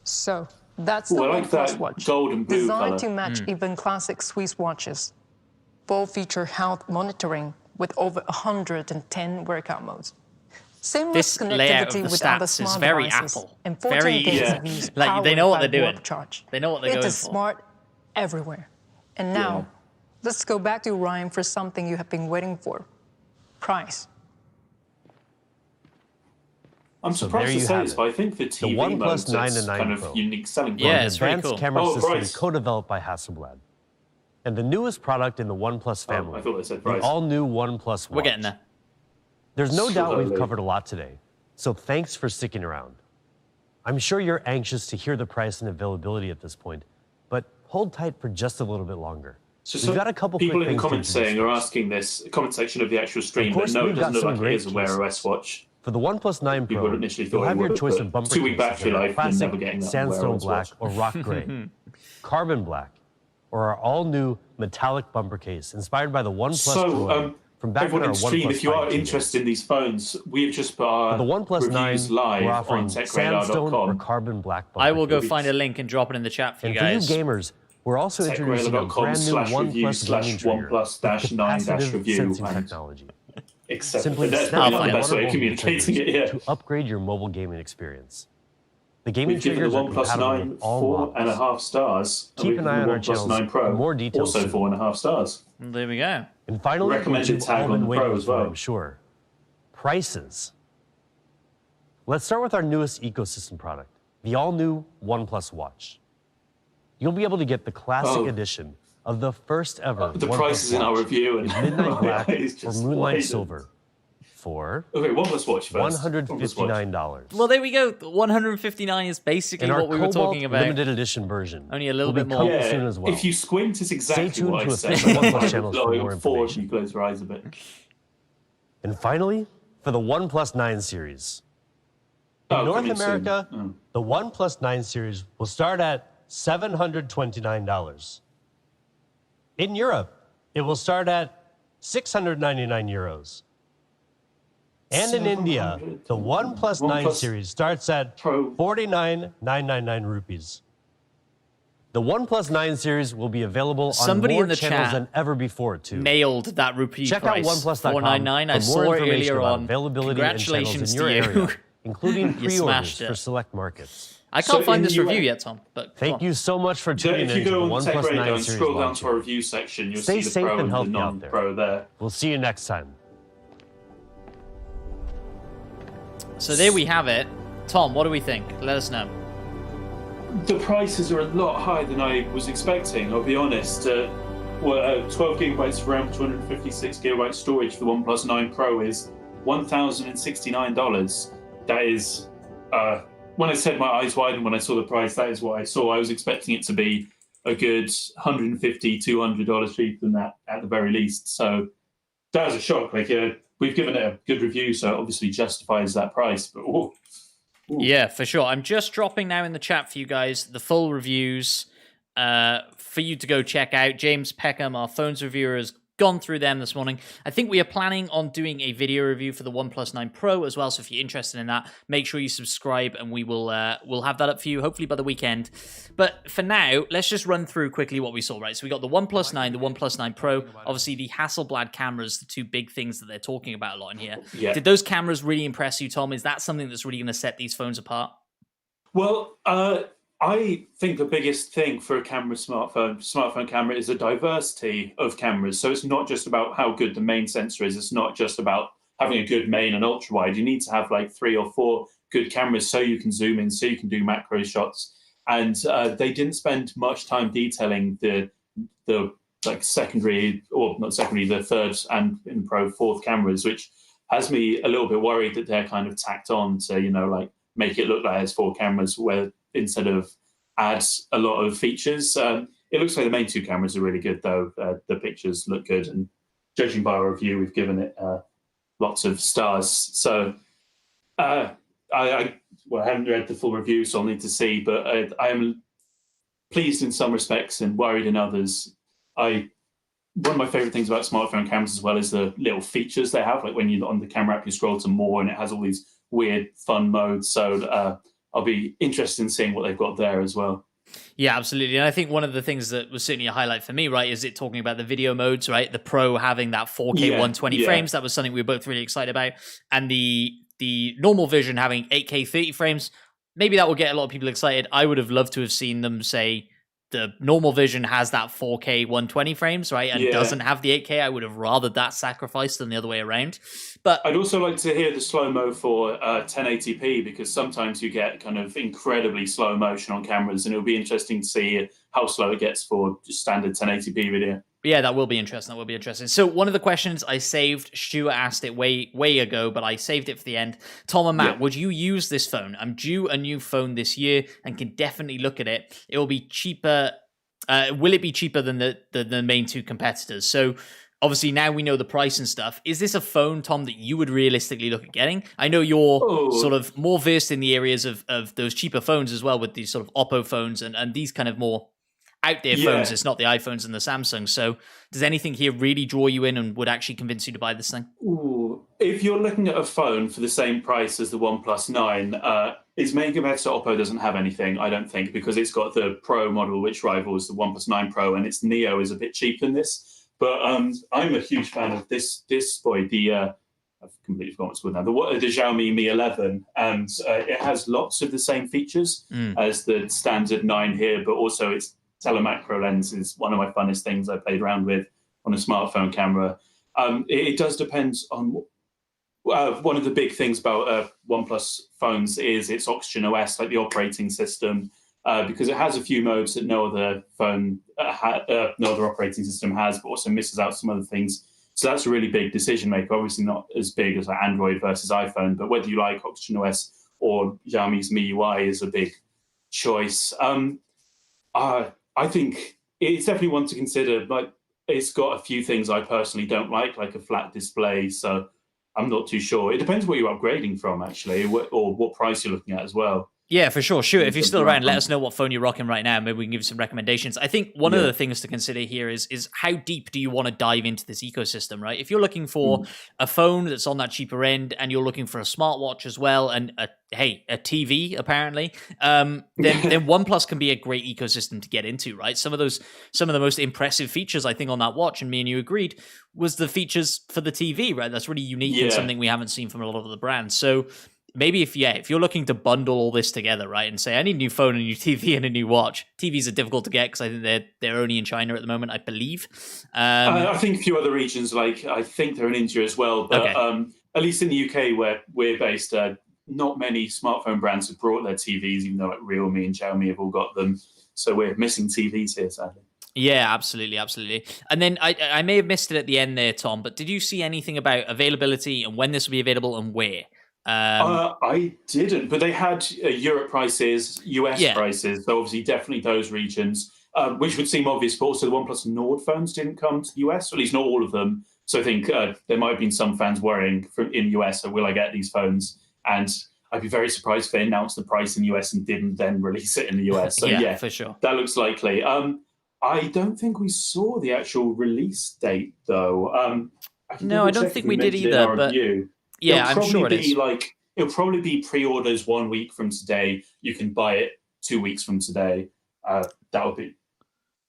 So that's the Ooh, I like OnePlus that Watch, gold and blue designed colour. to match even classic Swiss watches. Both feature health monitoring with over 110 workout modes. Seamless This layout connectivity of the with other stats is smart very devices Apple. and 14 Very days of use like they know what powered they're by doing. Warp Charge. They know what they're It going is for. smart everywhere. And now, let's go back to Ryan for something you have been waiting for. Price. I'm So surprised there to you say have this, it. but I think the TV OnePlus mode's 999 kind of Pro. unique selling point. Yeah, it's pretty advanced cool. camera Oh, system price. co-developed by Hasselblad. And the newest product in the OnePlus Oh, family, I thought they said the price. all-new OnePlus Watch. We're getting there. There's no doubt we've Slowly. covered a lot today, so thanks for sticking around. I'm sure you're anxious to hear the price and availability at this point, but hold tight for just a little bit longer. So We've got a couple people quick in the things to comments introduce saying are first. asking this comment section of the actual stream, Of but course, no, it we've got doesn't look some like it great is a Wear cases. OS watch. For the OnePlus 9 People Pro, initially you'll thought have it your would, choice but of bumper 2 week cases battery that are life, you're classic never getting that on Wear sandstone OS black watch. or rock gray, carbon black, or our all-new metallic bumper case inspired by the OnePlus Droid from back everyone when in our stream, OnePlus if you are 5G interested in these phones, we've just put For our the OnePlus 9, reviews live we're on offering sandstone or techradar.com. carbon black bumper I will go cases. find a link and drop it in the chat for you And for guys. you gamers, we're also introducing a brand new OnePlus gaming trigger with capacitive review sensing and technology. Except Simply that's snap probably not on the best way of one or both communicating it, yeah. to upgrade your mobile gaming experience. The gaming We've given the triggers are OnePlus compatible 9 with all models. 4.5 stars. and Keep we've an given eye the on our OnePlus channels 9 Pro for more details also soon. 4.5 stars. There we go. And finally, Recommended what tag you've all on been the waiting Pro as for, well. I'm sure. Prices. Let's start with our newest ecosystem product, the all-new OnePlus Watch. You'll be able to get the classic edition of the first ever The OnePlus prices in our Watch review and in Midnight Black it's or just Moonlight blatant. Silver for Okay, OnePlus Watch first. $159. Well, there we go. 159 is basically And our what we were Cobalt talking about. limited edition version Only a little will bit be more. coming soon as well. If you squint, it's exactly Stay tuned what to I said. official OnePlus channels for more Forward, information. you close your eyes a bit. And finally, for the OnePlus 9 series. In Oh, North coming soon. America, Oh. the OnePlus 9 series will start at $729. In Europe, it will start at 699 euros. And in India, the OnePlus 9 OnePlus series starts at 49,999 rupees. The OnePlus 9 series will be available Somebody on more in the channels chat than ever before, too. Nailed that rupee Check price. out OnePlus.com 499. I for saw more it information earlier about on. availability and channels Congratulations in your to you. area, including You pre-orders smashed it. for select markets. I can't find in this the review US yet, Tom. But Thank you so much for tuning If in you to the go on OnePlus TechRadar 9 and series scroll down launch. to our review section, you'll Stay see the safe Pro and and the healthy out there. non-Pro there. We'll see you next time. So there we have it. Tom, what do we think? Let us know. The prices are a lot higher than I was expecting, I'll be honest. 12 gigabytes of RAM, 256 gigabyte storage for the OnePlus 9 Pro is $1,069. That is, when I said my eyes widened when I saw the price, that is what I saw. I was expecting it to be a good $150, $200 cheaper than that at the very least. So that was a shock. Like, we've given it a good review, so it obviously justifies that price. But Yeah, for sure. I'm just dropping now in the chat for you guys the full reviews for you to go check out. James Peckham, our phones reviewer, has gone through them this morning. I think we are planning on doing a video review for the OnePlus 9 Pro as well. So if you're interested in that, make sure you subscribe, and we will we'll have that up for you hopefully by the weekend. But for now, let's just run through quickly what we saw. Right, so we got the OnePlus 9, the OnePlus 9 Pro, obviously the Hasselblad cameras, the two big things that they're talking about a lot in here. Yeah. Did those cameras really impress you, Tom? Is that something that's really going to set these phones apart? Well, I think the biggest thing for a smartphone camera is the diversity of cameras. So it's not just about how good the main sensor is. It's not just about having a good main and ultra wide. You need to have like 3 or 4 good cameras so you can zoom in, so you can do macro shots. And they didn't spend much time detailing the like secondary, or not secondary, the third and in Pro 4th cameras, which has me a little bit worried that they're kind of tacked on to, like make it look like it has 4 cameras where instead of add a lot of features. It looks like the main 2 cameras are really good though. The pictures look good, and judging by our review, we've given it lots of stars. So I haven't read the full review, so I'll need to see, but I am pleased in some respects and worried in others. One of my favorite things about smartphone cameras as well is the little features they have. Like when you're on the camera app, you scroll to more and it has all these weird fun modes. So I'll be interested in seeing what they've got there as well. Yeah, absolutely. And I think one of the things that was certainly a highlight for me, right, is it talking about the video modes, right? The Pro having that 4K 120 frames. That was something we were both really excited about. And the normal version having 8K 30 frames. Maybe that will get a lot of people excited. I would have loved to have seen them say the normal version has that 4K 120 frames, right? And doesn't have the 8K. I would have rathered that sacrifice than the other way around. But I'd also like to hear the slow-mo for 1080p, because sometimes you get kind of incredibly slow motion on cameras, and it'll be interesting to see how slow it gets for just standard 1080p video. Yeah, that will be interesting. That will be interesting. So one of the questions I saved, Stuart asked it way ago, but I saved it for the end. Tom and Matt, would you use this phone? I'm due a new phone this year and can definitely look at it. It will be cheaper. Will it be cheaper than the main two competitors? So obviously now we know the price and stuff. Is this a phone, Tom, that you would realistically look at getting? I know you're sort of more versed in the areas of those cheaper phones as well, with these sort of Oppo phones and these kind of more out there phones. It's not the iPhones and the Samsungs. So does anything here really draw you in and would actually convince you to buy this thing? Ooh. If you're looking at a phone for the same price as the OnePlus 9, its main competitor Oppo doesn't have anything, I don't think, because it's got the Pro model, which rivals the OnePlus 9 Pro, and its Neo is a bit cheaper than this. But I'm a huge fan of this boy, I've completely forgotten what it's called now, the Xiaomi Mi 11, and it has lots of the same features as the standard 9 here, but also its telemacro lens is one of my funnest things I played around with on a smartphone camera. It does depend on one of the big things about OnePlus phones is its Oxygen OS, like the operating system, because it has a few modes that no other phone, no other operating system has, but also misses out some other things. So that's a really big decision maker. Obviously not as big as like Android versus iPhone, but whether you like Oxygen OS or Xiaomi's MIUI is a big choice. I think it's definitely one to consider, but it's got a few things I personally don't like a flat display. So I'm not too sure. It depends what you're upgrading from, actually, or what price you're looking at as well. Yeah, for sure. Sure. If you're still around, let us know what phone you're rocking right now. Maybe we can give you some recommendations. I think one of the things to consider here is how deep do you want to dive into this ecosystem, right? If you're looking for a phone that's on that cheaper end and you're looking for a smartwatch as well and a TV apparently, then OnePlus can be a great ecosystem to get into, right? Some of the most impressive features I think on that watch, and me and you agreed, was the features for the TV, right? That's really unique and something we haven't seen from a lot of the brands. So maybe if you're looking to bundle all this together, right, and say I need a new phone, a new TV, and a new watch. TVs are difficult to get because I think they're only in China at the moment, I believe. I think a few other regions, like I think they're in India as well. But at least in the UK where we're based, not many smartphone brands have brought their TVs, even though like Realme and Xiaomi have all got them. So we're missing TVs here, sadly. Yeah, absolutely. And then I may have missed it at the end there, Tom, but did you see anything about availability and when this will be available and where? I didn't, but they had Europe prices, US prices, so obviously definitely those regions, which would seem obvious, but also the OnePlus Nord phones didn't come to the US, or at least not all of them. So I think there might have been some fans worrying in the US, so will I get these phones? And I'd be very surprised if they announced the price in the US and didn't then release it in the US. So yeah, for sure. That looks likely. I don't think we saw the actual release date, though. No, I don't think we did either, but yeah, I'm sure it is. It'll probably be pre-orders 1 week from today. You can buy it 2 weeks from today. That would be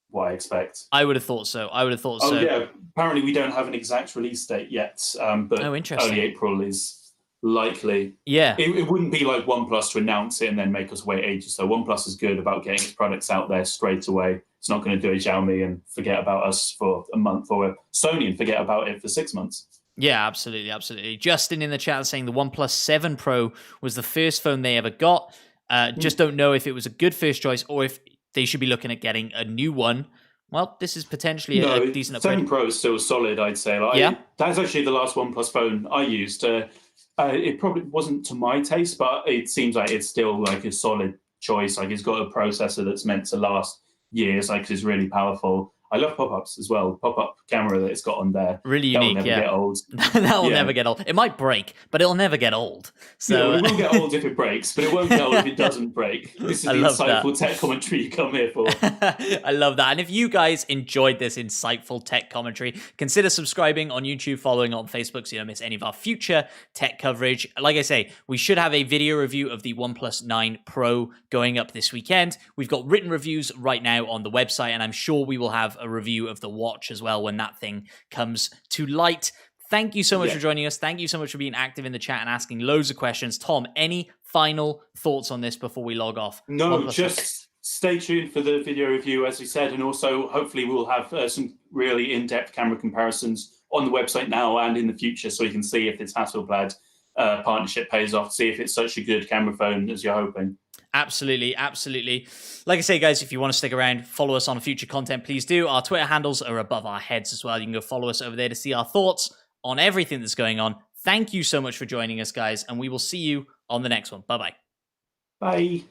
what I expect. I would have thought so. Oh, yeah. Apparently, we don't have an exact release date yet, but interesting. early April is likely. Yeah. It wouldn't be like OnePlus to announce it and then make us wait ages. So OnePlus is good about getting its products out there straight away. It's not going to do a Xiaomi and forget about us for a month, or a Sony and forget about it for 6 months. Yeah, absolutely. Justin in the chat saying the OnePlus 7 Pro was the first phone they ever got. Just don't know if it was a good first choice or if they should be looking at getting a new one. Well, this is potentially a decent upgrade. 7 Pro is still solid, I'd say. That's actually the last OnePlus phone I used. It probably wasn't to my taste, but it seems like it's still like a solid choice. Like it's got a processor that's meant to last years. Like it's really powerful. I love pop-ups as well. Pop-up camera that it's got on there. Really unique, That will never get old. That will never get old. It might break, but it'll never get old. So it will get old if it breaks, but it won't get old if it doesn't break. This is the insightful tech commentary you come here for. I love that. And if you guys enjoyed this insightful tech commentary, consider subscribing on YouTube, following on Facebook so you don't miss any of our future tech coverage. Like I say, we should have a video review of the OnePlus 9 Pro going up this weekend. We've got written reviews right now on the website, and I'm sure we will have a review of the watch as well when that thing comes to light. Thank you so much for joining us. Thank you so much for being active in the chat and asking loads of questions. Tom, any final thoughts on this before we log off? No, just stay tuned for the video review, as we said, and also hopefully we'll have some really in-depth camera comparisons on the website now and in the future, so you can see if this Hasselblad partnership pays off, see if it's such a good camera phone as you're hoping. Absolutely, absolutely. Like I say, guys, if you want to stick around, follow us on future content, please do. Our Twitter handles are above our heads as well. You can go follow us over there to see our thoughts on everything that's going on. Thank you so much for joining us, guys, and we will see you on the next one. Bye-bye. Bye.